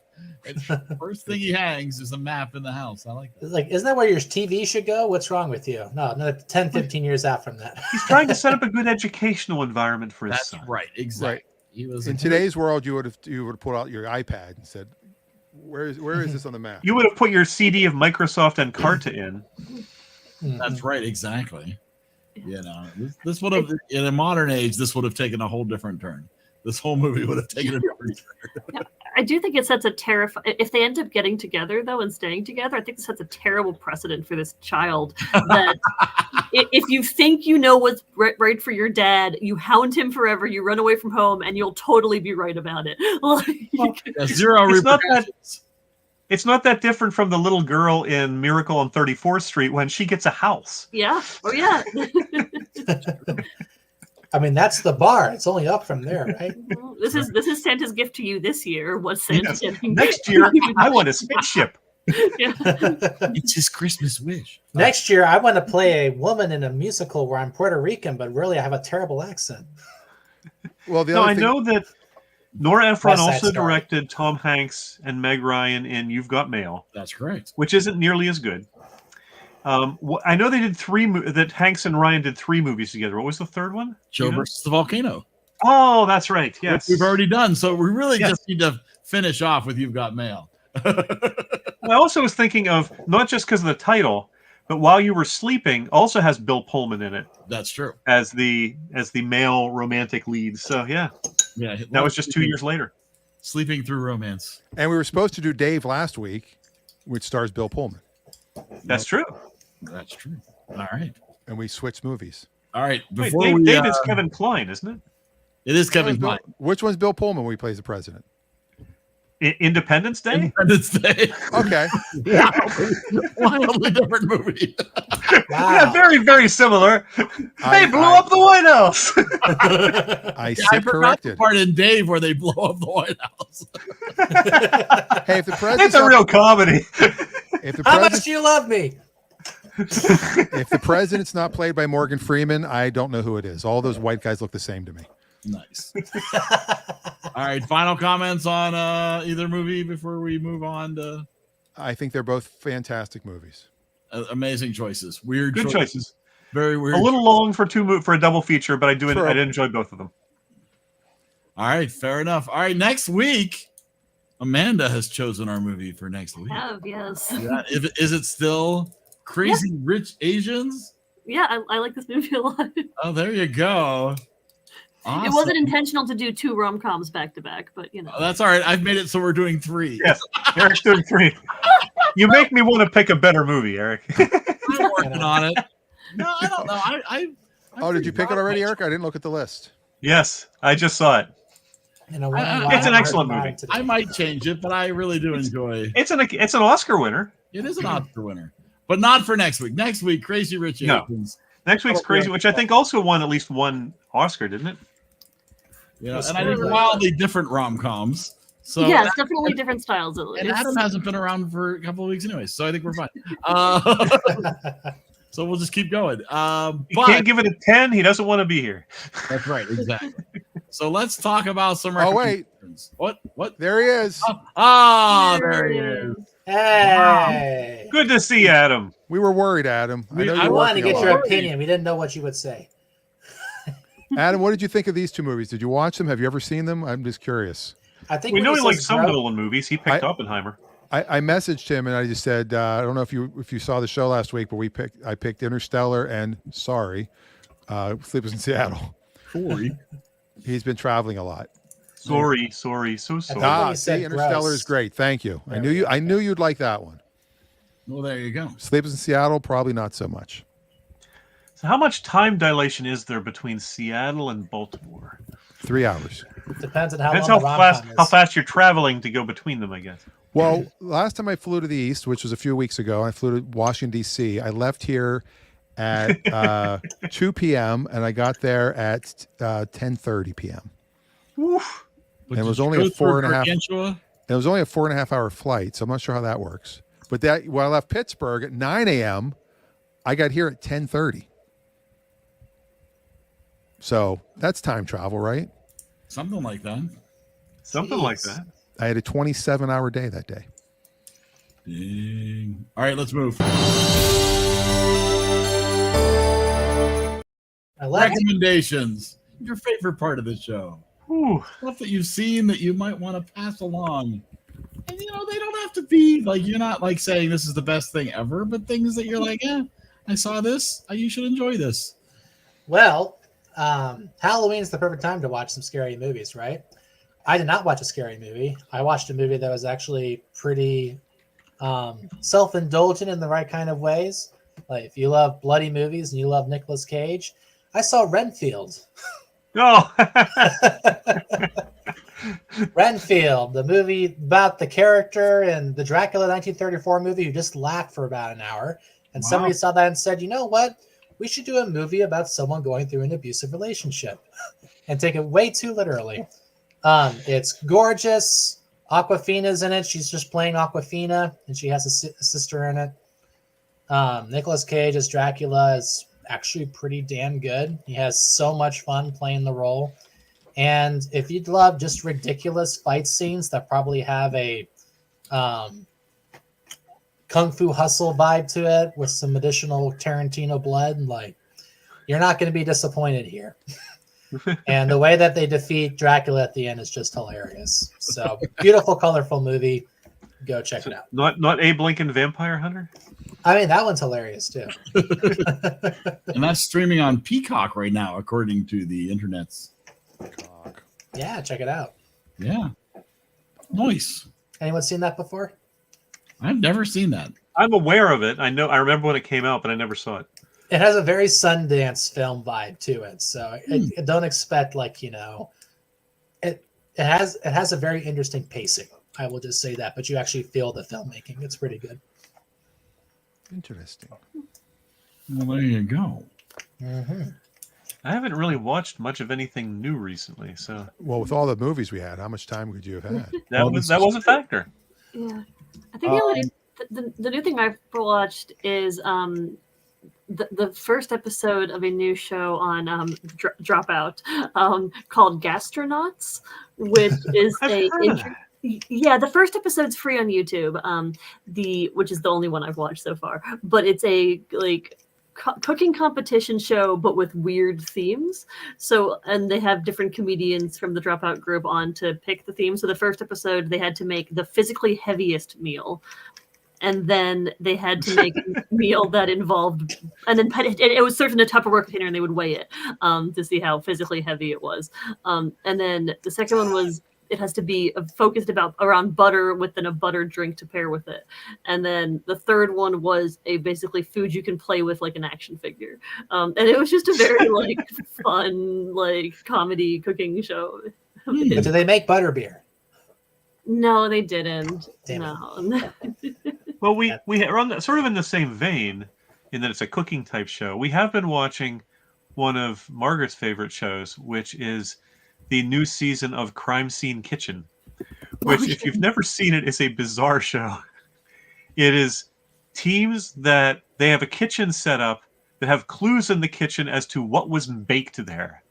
First thing he hangs is a map in the house. I like that. Isn't that where your TV should go? What's wrong with you? No, 10, 15 years out from that. He's trying to set up a good educational environment for his son. Right, exactly. Right. He was in today's world, you would have put out your iPad and said, "Where is this on the map?" You would have put your CD of Microsoft Encarta in. That's right, exactly. This would have, in a modern age, this would have taken a whole different turn. This whole movie would have taken a different turn. I do think it sets a if they end up getting together though and staying together, I think it sets a terrible precedent for this child that if you think you know what's right for your dad, you hound him forever, you run away from home, and you'll totally be right about it. Zero repercussions. It's not that different from the little girl in Miracle on 34th Street when she gets a house. Yeah. Oh yeah. I mean, that's the bar. It's only up from there, right? This is Santa's gift to you this year. What's Santa giving? Next year, I want a spaceship. Yeah. It's his Christmas wish. Next year, I want to play a woman in a musical where I'm Puerto Rican, but really I have a terrible accent. Well, I know that Nora Ephron also directed Tom Hanks and Meg Ryan in You've Got Mail. That's correct. Which isn't nearly as good. I know they did that Hanks and Ryan did 3 movies together. What was the third one? Joe versus the Volcano. Oh, that's right. Yes. Which we've already done. So we really just need to finish off with You've Got Mail. I also was thinking of, not just because of the title, but While You Were Sleeping also has Bill Pullman in it. That's true. As the male romantic lead. So yeah. Yeah. That was just 2 years later. Sleeping Through Romance. And we were supposed to do Dave last week, which stars Bill Pullman. That's true. That's true. All right. And we switched movies. All right. Wait, Before Dave is Kevin Kline, isn't it? It is Kevin Kline. Which one's Bill Pullman when he plays the president? Independence Day? Independence Day. Okay. Wildly different movie. Wow. Yeah, very, very similar. They blew up the White House. I forgot corrected. the part in Dave where they blow up the White House. Hey, if the president's It's a real comedy. if the How much president, do you love me? if the president's not played by Morgan Freeman, I don't know who it is. All those white guys look the same to me. Nice. All right. Final comments on either movie before we move on to. I think they're both fantastic movies. Amazing choices. Weird Good choices. Very weird. A little long for a double feature, but I did enjoy both of them. All right, fair enough. All right, next week, Amanda has chosen our movie for next week. Yes. Yeah, is it still Crazy Rich Asians? Yeah, I like this movie a lot. Oh, there you go. Awesome. It wasn't intentional to do 2 rom-coms back to back, but you know. Oh, that's all right. I've made it so we're doing 3. Yes, Eric's doing 3. You make me want to pick a better movie, Eric. I'm working on it. No, I don't know. Did you pick it already, Eric? I didn't look at the list. Yes, I just saw it. It's an excellent movie. I might change it, but I really do enjoy. It's an Oscar winner. It is an Oscar winner, but not for next week. Next week, Crazy Rich Asians. Next week's Crazy, which I think also won at least one Oscar, didn't it? Yeah, and I think wildly different rom-coms. So yes, definitely different styles. And Adam hasn't been around for a couple of weeks anyway, so I think we're fine. So we'll just keep going. He can't give it a 10. He doesn't want to be here. That's right, exactly. So let's talk about some. Oh wait, what? There he is. There he is. Hey, good to see you, Adam. We were worried, Adam. I wanted to get your opinion. We didn't know what you would say. Adam, what did you think of these 2 movies? Did you watch them? Have you ever seen them? I'm just curious. I think we know he likes some Nolan movies. He picked Oppenheimer. I messaged him and I just said, I don't know if you saw the show last week, but I picked Interstellar and Sleepless in Seattle. Sorry. He's been traveling a lot. Sorry, so sorry. See, Interstellar is great. Thank you. I knew you'd like that one. Well, there you go. Sleepless in Seattle, probably not so much. So how much time dilation is there between Seattle and Baltimore? 3 hours. Depends on how Depends long how fast you're traveling to go between them, I guess. Well, last time I flew to the East, which was a few weeks ago, I flew to Washington, D.C. I left here at 2 p.m. and I got there at 10:30 p.m. Oof. And it was only a 4.5 hour flight, so I'm not sure how that works. But when I left Pittsburgh at 9 a.m., I got here at 10:30. So that's time travel, right? Something like that. Something like that. I had a 27-hour day that day. Dang. All right, let's move. Recommendations. Your favorite part of the show. Ooh. Stuff that you've seen that you might want to pass along. And, they don't have to be like, you're not like saying this is the best thing ever, but things that you're like, I saw this. You should enjoy this. Well, Halloween's the perfect time to watch some scary movies, right? I did not watch a scary movie. I watched a movie that was actually pretty self-indulgent in the right kind of ways. Like if you love bloody movies and you love Nicolas Cage, I saw Renfield. Oh. Renfield, the movie about the character in the Dracula 1934 movie who just laughed for about an hour. And somebody saw that and said, you know what? We should do a movie about someone going through an abusive relationship and take it way too literally. It's gorgeous. Awkwafina's in it. She's just playing Awkwafina, and she has a sister in it. Nicolas Cage as Dracula is actually pretty damn good. He has so much fun playing the role. And if you'd love just ridiculous fight scenes that probably have a Kung Fu Hustle vibe to it with some additional Tarantino blood, you're not going to be disappointed here. And the way that they defeat Dracula at the end is just hilarious. So beautiful, colorful movie. Go check it out. Not Abe Lincoln Vampire Hunter? I mean, that one's hilarious too. And that's streaming on Peacock right now, according to the internets. Yeah, check it out. Yeah. Nice. Anyone seen that before? I've never seen that. I'm aware of it. I remember when it came out, but I never saw it. It has a very Sundance film vibe to it, so don't expect it has a very interesting pacing. I will just say that, but you actually feel the filmmaking. It's pretty good. Interesting. Well, there you go. Mm-hmm. I haven't really watched much of anything new recently, so. Well, with all the movies we had, how much time could you have had? That was a factor. Yeah, I think the new thing I've watched is the first episode of a new show on Dropout called Gastronauts, which is the first episode's free on YouTube. Which is the only one I've watched so far, but it's a cooking competition show, but with weird themes. So, and they have different comedians from the Dropout group on to pick the theme. So the first episode, they had to make the physically heaviest meal. And then they had to make a meal that involved, and then it was served in a Tupperware container, and they would weigh it to see how physically heavy it was. And then the second one was, it has to be focused around butter within a butter drink to pair with it. And then the third one was basically food you can play with like an action figure. And it was just a very fun comedy cooking show. But do they make butterbeer? No, they didn't. Damn no. Well, we're on sort of in the same vein in that it's a cooking type show. We have been watching one of Margaret's favorite shows, which is the new season of Crime Scene Kitchen, which, if you've never seen it, is a bizarre show. It is teams that they have a kitchen set up that have clues in the kitchen as to what was baked there.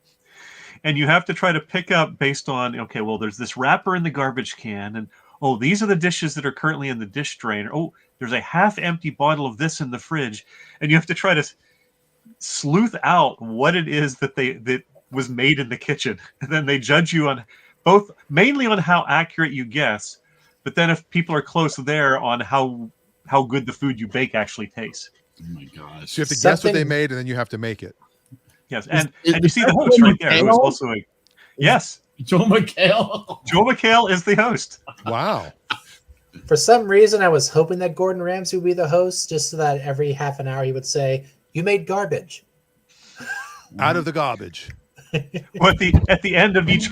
And you have to try to pick up based on, okay, well, there's this wrapper in the garbage can, and oh, these are the dishes that are currently in the dish drainer. Oh, there's a half-empty bottle of this in the fridge. And you have to try to sleuth out what it is that was made in the kitchen. And then they judge you on mainly on how accurate you guess, but then if people are close there, on how good the food you bake actually tastes. Oh my gosh. So you have to guess what they made, and then you have to make it. Yes, and you see the host right there, who is also yes. Joe McHale. Joe McHale is the host. Wow. For some reason, I was hoping that Gordon Ramsay would be the host, just so that every half an hour he would say, "You made garbage." Out of the garbage. Well, at the end of each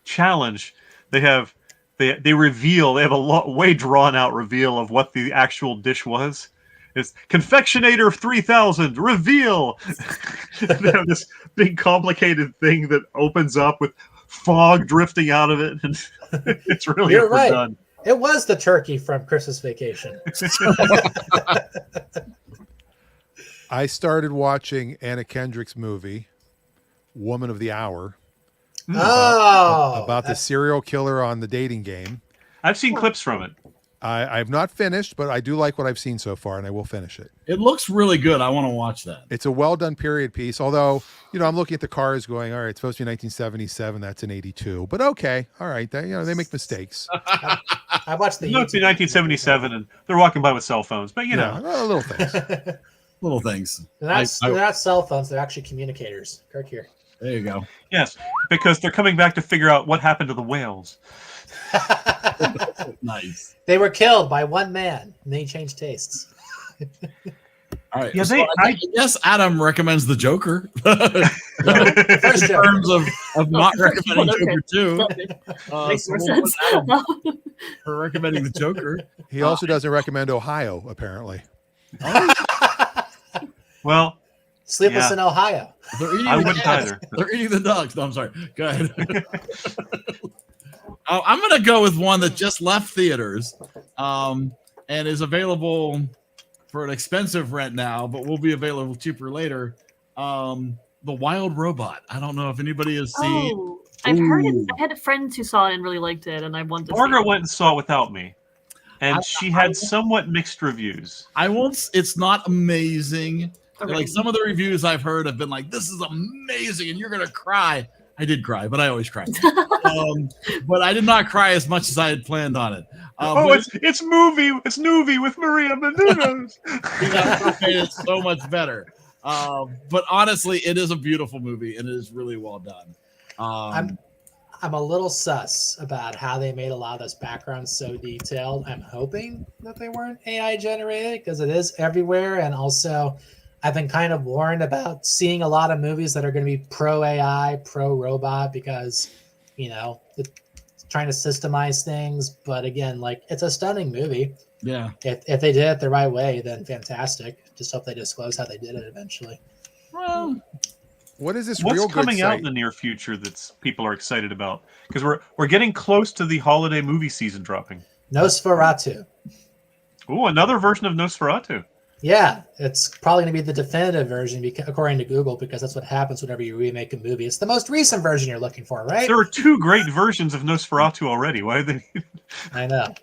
challenge, they have a way drawn out reveal of what the actual dish was. It's Confectionator 3000 reveal. They have this big complicated thing that opens up with fog drifting out of it, and it's really overdone. It was the turkey from Christmas Vacation. I started watching Anna Kendrick's movie, Woman of the Hour. About the serial killer on the dating game. I've seen clips from it. I've not finished, but I do like what I've seen so far, and I will finish it. It looks really good. I want to watch that. It's a well-done period piece, although, I'm looking at the cars going, all right, it's supposed to be 1977, that's an 82. But okay, all right, they make mistakes. I watched the It's 1977, and they're walking by with cell phones, but little things. Little things. They're not cell phones, they're actually communicators. Kirk here. There you go. Yes, because they're coming back to figure out what happened to the whales. Nice. They were killed by one man, and then he changed tastes. All right. Yeah, I guess Adam recommends the Joker. In terms of not recommending Joker 2. Makes more sense. For recommending the Joker. He also doesn't recommend Ohio, apparently. Well, Sleepless in Ohio. I wouldn't either. They're eating the dogs. No, I'm sorry. Go ahead. I'm going to go with one that just left theaters and is available for an expensive rent now, but will be available cheaper later. The Wild Robot. I don't know if anybody has seen. I've heard it. I had friends who saw it and really liked it, and I wanted to Margaret went and saw it without me, and she had somewhat mixed reviews. It's not amazing. Okay. Like some of the reviews I've heard have been like, this is amazing, and you're going to cry. I did cry, but I always cry. But I did not cry as much as I had planned on it. It's Noovie with Maria Menounos. It's so much better. But honestly, it is a beautiful movie, and it is really well done. I'm a little sus about how they made a lot of those backgrounds so detailed. I'm hoping that they weren't AI generated because it is everywhere. And also, I've been kind of warned about seeing a lot of movies that are going to be pro AI, pro robot because, it's trying to systemize things. But again, like it's a stunning movie. Yeah. If they did it the right way, then fantastic. Just hope they disclose how they did it eventually. Well, what is this What's real coming good out site? in the near future that people are excited about? Because we're getting close to the holiday movie season dropping. Nosferatu. Ooh, another version of Nosferatu. Yeah, it's probably going to be the definitive version, according to Google, because that's what happens whenever you remake a movie. It's the most recent version you're looking for, right? There are 2 great versions of Nosferatu already. Why did they? I know.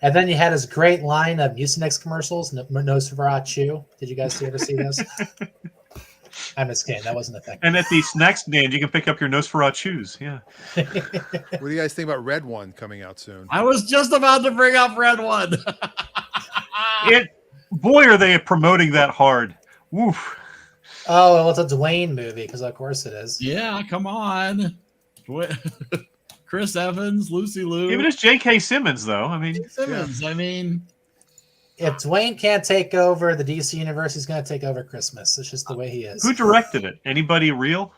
And then you had his great line of Mucinex commercials, Nosferatu. Did you guys ever see those? I'm just kidding. That wasn't a thing. And at the snacks stand, you can pick up your Nosferatus. Yeah. What do you guys think about Red One coming out soon? I was just about to bring up Red One. Boy, are they promoting that hard. Woof. Oh, well, it's a Dwayne movie, because of course it is. Yeah, come on. Chris Evans, Lucy Liu. Even it's J.K. Simmons, though. I mean, Simmons. Yeah. I mean, if Dwayne can't take over the DC universe, he's going to take over Christmas. It's just the way he is. who directed it? Anybody real?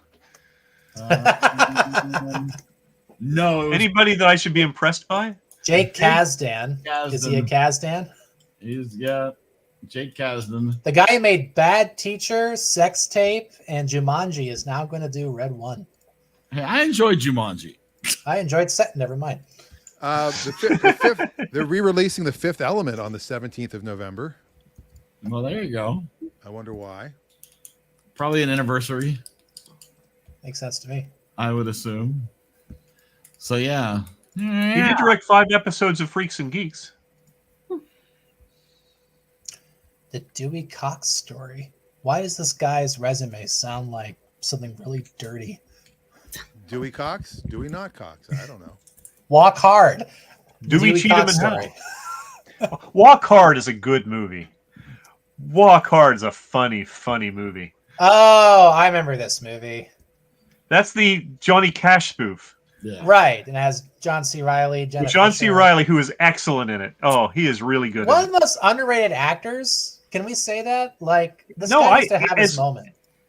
no. Anybody that I should be impressed by? Jake Kasdan. Is he a Kasdan. Kasdan? Jake Kasdan. The guy who made Bad Teacher, Sex Tape, and Jumanji is now going to do Red One. Hey, I enjoyed Jumanji. I enjoyed Set. Never mind. They're re-releasing The Fifth Element on the 17th of November. Well, there you go. I wonder why. Probably an anniversary, Makes sense to me. I would assume. So, yeah. He did direct 5 episodes of Freaks and Geeks. The Dewey Cox story. Why does this guy's resume sound like something really dirty? Dewey Cox? Dewey not Cox? I don't know. Walk Hard. Dewey Cheatham Cox and Hell. Walk Hard is a good movie. Walk Hard is a funny, funny movie. Oh, I remember this movie. That's the Johnny Cash spoof. Yeah. Right, and it has John C. Reilly. John C. Reilly, who is excellent in it. Oh, he is really good. One of the most underrated actors. Can we say that? Like, this guy needs to have his moment.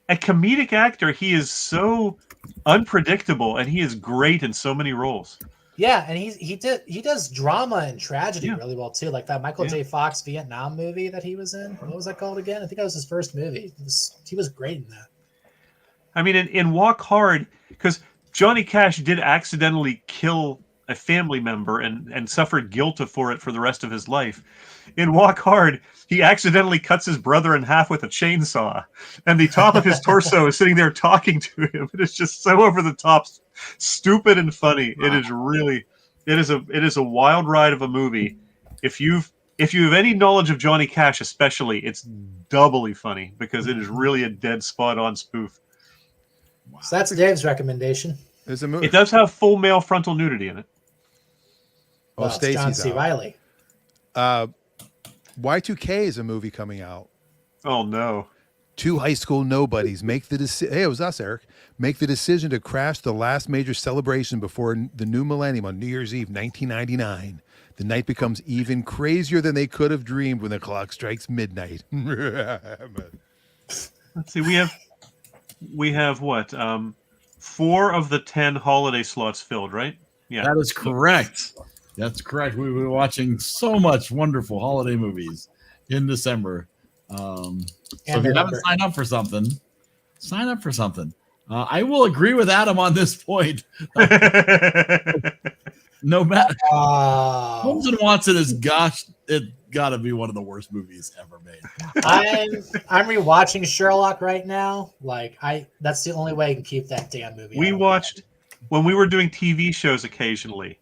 A comedic actor, he is so unpredictable, and he is great in so many roles. Yeah, and he does drama and tragedy really well too. Like that Michael J. Fox Vietnam movie that he was in. What was that called again? I think that was his first movie. He was great in that. I mean, in Walk Hard, because Johnny Cash did accidentally kill a family member and suffered guilt for it for the rest of his life. In Walk Hard, he accidentally cuts his brother in half with a chainsaw, and the top of his torso is sitting there talking to him. It is just so over the top, stupid and funny. Wow. It is a wild ride of a movie. If you have any knowledge of Johnny Cash, especially, it's doubly funny because it is really a dead spot on spoof. Wow. So that's Dave's recommendation. There's a movie. It does have full male frontal nudity in it. Oh, Stacey's John C. Reilly. Y2K is a movie coming out. Oh no! 2 high school nobodies make the decision. Hey, it was us, Eric. Make the decision to crash the last major celebration before the new millennium on New Year's Eve, 1999. The night becomes even crazier than they could have dreamed when the clock strikes midnight. Let's see. We have what? 4 of the 10 holiday slots filled, right? Yeah, that is correct. That's correct. We were watching so much wonderful holiday movies in December. So if you haven't signed up for something, sign up for something. I will agree with Adam on this point. No matter Holmes and Watson is it got to be one of the worst movies ever made. I'm rewatching Sherlock right now. Like that's the only way I can keep that damn movie. We watched when we were doing TV shows occasionally.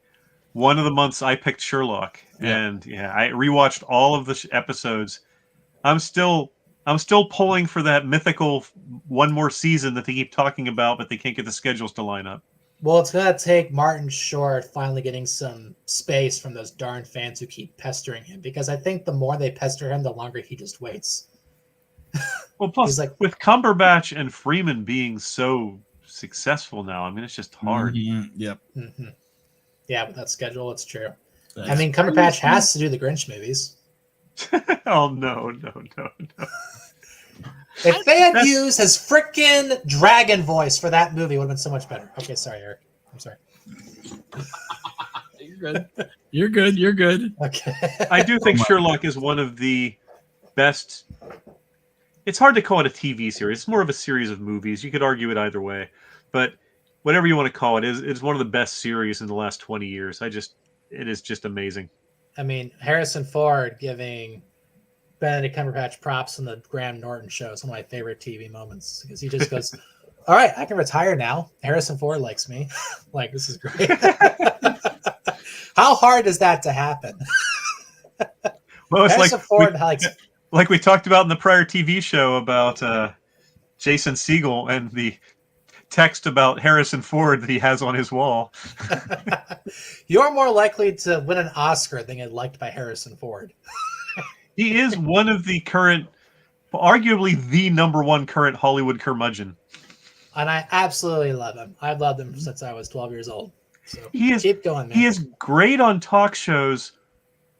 One of the months I picked Sherlock, and I rewatched all of the episodes. I'm still pulling for that mythical one more season that they keep talking about, but they can't get the schedules to line up. Well, it's gonna take Martin Short finally getting some space from those darn fans who keep pestering him, because I think the more they pester him, the longer he just waits. Well, plus with Cumberbatch and Freeman being so successful now. I mean, it's just hard. Yep. Mm-hmm. Yeah, with that schedule, it's true. I mean, Cumberbatch has to do the Grinch movies. Oh, no. If they had used his freaking dragon voice for that movie, it would have been so much better. Okay, sorry, Eric. I'm sorry. You're good. Okay. I do think Sherlock is one of the best. It's hard to call it a TV series. It's more of a series of movies. You could argue it either way. But whatever you want to call it, it's one of the best series in the last 20 years. It is just amazing. I mean, Harrison Ford giving Benedict Cumberbatch props on the Graham Norton show is one of my favorite TV moments because he just goes, all right, I can retire now. Harrison Ford likes me. Like, this is great. How hard is that to happen? Well, it's Harrison Ford likes... like we talked about in the prior TV show about Jason Segel and the text about Harrison Ford that he has on his wall. You're more likely to win an Oscar than get liked by Harrison Ford. He is one of the current, arguably the number one current Hollywood curmudgeon. And I absolutely love him. I've loved him since I was 12 years old. So keep going, man. He is great on talk shows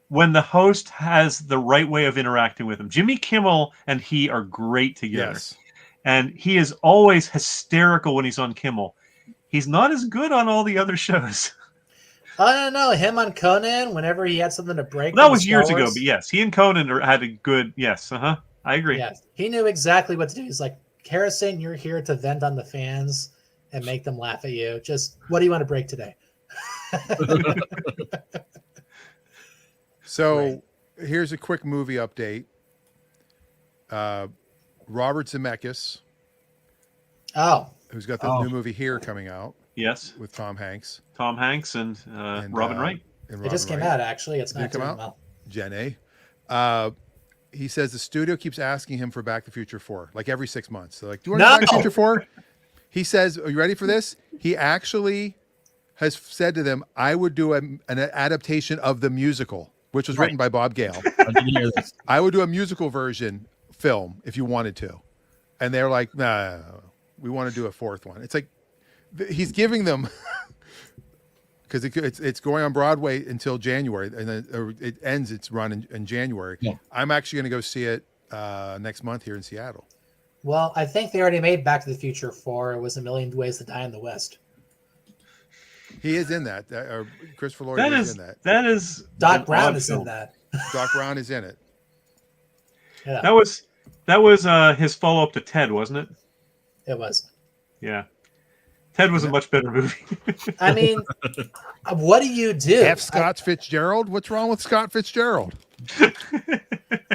when the host has the right way of interacting with him. Jimmy Kimmel and he are great together. Yes. And he is always hysterical when he's on Kimmel. He's not as good on all the other shows. I don't know. Him on Conan, whenever he had something to break. Well, that was years ago, but yes, he and Conan had a good, yes, I agree. Yes, he knew exactly what to do. He's like, Harrison, you're here to vent on the fans and make them laugh at you. Just, what do you want to break today? So here's a quick movie update. Robert Zemeckis, who's got the new movie Here coming out. Yes, with Tom Hanks. Tom Hanks and Robin Wright. It just came out, actually. It's not doing well. Jen A. He says the studio keeps asking him for Back to the Future 4, like every 6 months. They're like, do you want Back to the Future 4? He says, are you ready for this? He actually has said to them, I would do an adaptation of the musical, which was written by Bob Gale. I would do a musical version film if you wanted to. And they're like, no, we want to do a fourth one. It's like, he's giving them, because it's going on Broadway until January, and then it ends its run in January. Yeah. I'm actually going to go see it next month here in Seattle. Well, I think they already made Back to the Future 4. It was A Million Ways to Die in the West. He is in that. Christopher Lloyd is in that. That is Doc Brown is in that. Doc Brown is in it. Yeah. That was his follow-up to Ted, wasn't it? It was. Yeah. Ted was a much better movie. I mean, what do you do? F. Scott Fitzgerald? What's wrong with Scott Fitzgerald?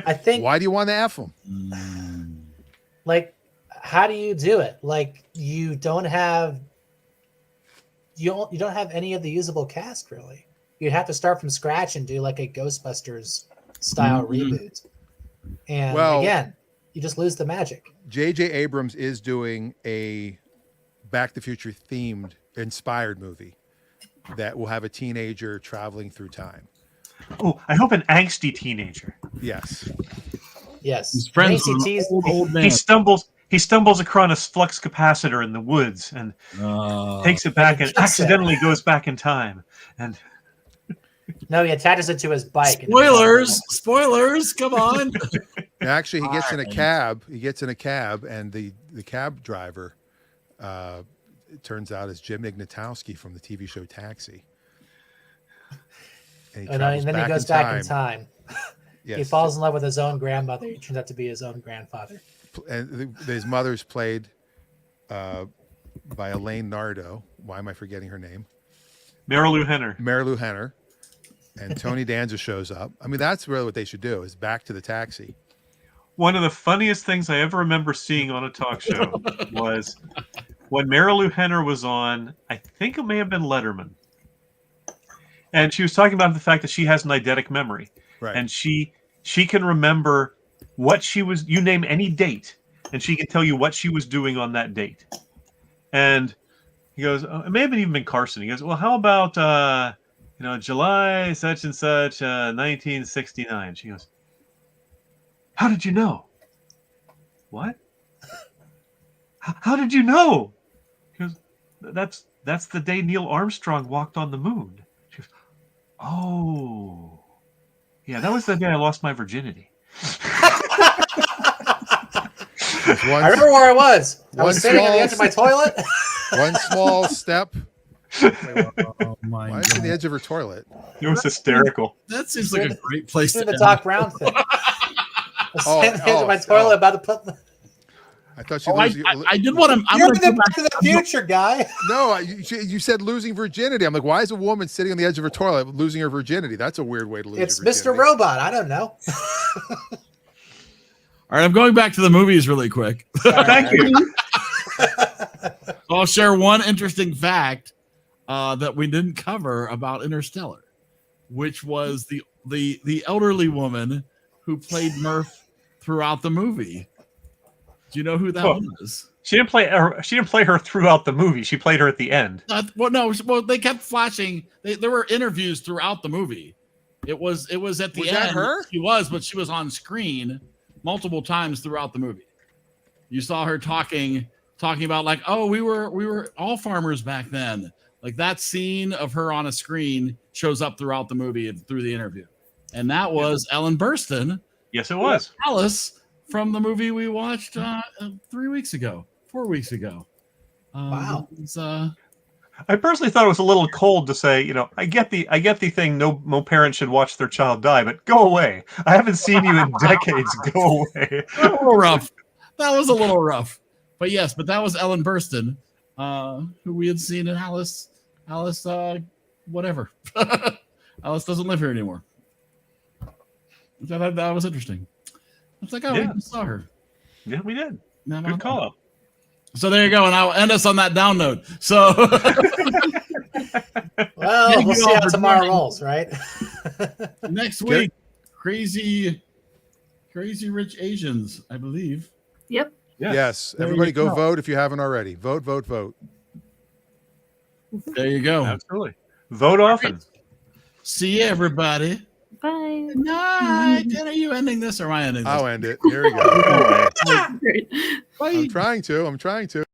I think. Why do you want to F him? Like, how do you do it? Like, you don't have any of the usable cast, really. You'd have to start from scratch and do like a Ghostbusters style reboot. And again, you just lose the magic. J.J. Abrams is doing a Back to the Future themed inspired movie that will have a teenager traveling through time. Oh, I hope an angsty teenager. Yes. Yes. His friends old man. He stumbles across a flux capacitor in the woods and takes it back and accidentally goes back in time. And no, he attaches it to his bike. Spoilers! Come on. Actually, he gets in a cab. He gets in a cab, and the cab driver, it turns out, is Jim Ignatowski from the TV show Taxi. And then he goes back in time. Yes. He falls in love with his own grandmother. He turns out to be his own grandfather. And his mother's played by Elaine Nardo. Why am I forgetting her name? Marilu Henner. And Tony Danza shows up. I mean, that's really what they should do, is Back to the Taxi. One of the funniest things I ever remember seeing on a talk show was when Marilu Henner was on, I think it may have been Letterman. And she was talking about the fact that she has an eidetic memory. Right. And she can remember what she was, you name any date, and she can tell you what she was doing on that date. And he goes, it may have even been Carson. He goes, well, how about, July such and such, 1969. She goes, how did you know? What? How did you know? He goes, that's the day Neil Armstrong walked on the moon. She goes, oh, yeah, that was the day I lost my virginity. I remember where I was. I was sitting on the edge of my toilet. One small step. Oh my Why is it on the edge of her toilet? It was hysterical. That seems like a great place to do the end. Doc Brown thing. I was sitting on the edge of my toilet about to put the... I thought I did want to. You're the Back to the Future guy. No, you said losing virginity. I'm like, why is a woman sitting on the edge of her toilet losing her virginity? That's a weird way to lose It's your virginity. Mr. Robot. I don't know. All right, I'm going back to the movies really quick. Thank you. So I'll share one interesting fact that we didn't cover about Interstellar, which was the elderly woman who played Murph throughout the movie. Do you know who that was? She didn't play her throughout the movie. She played her at the end. Well, they kept flashing. There were interviews throughout the movie. It was at the Was end. that her? But she was on screen multiple times throughout the movie. You saw her talking about like, oh, we were all farmers back then. Like that scene of her on a screen shows up throughout the movie and through the interview. And that was Ellen Burstyn. Yes, it was. Alice from the movie we watched 4 weeks ago. Wow. I personally thought it was a little cold to say, I get the thing. No parent should watch their child die, but go away. I haven't seen you in decades. Go away. A little rough. That was a little rough. But yes, that was Ellen Burstyn, who we had seen in Alice, whatever. Alice doesn't live here anymore. That was interesting. It's like, we just saw her. Yeah, we did. Good call up. So there you go, and I'll end us on that down note. So, well, we'll see how tomorrow rolls, right? Next week, crazy rich Asians, I believe. Yep. Yes. Everybody go vote if you haven't already. Vote. There you go. Absolutely. Vote often. See you, everybody. Bye. Good night. Are you ending this or am I ending this? I'll end it. Here we go. Great. Bye. I'm trying to.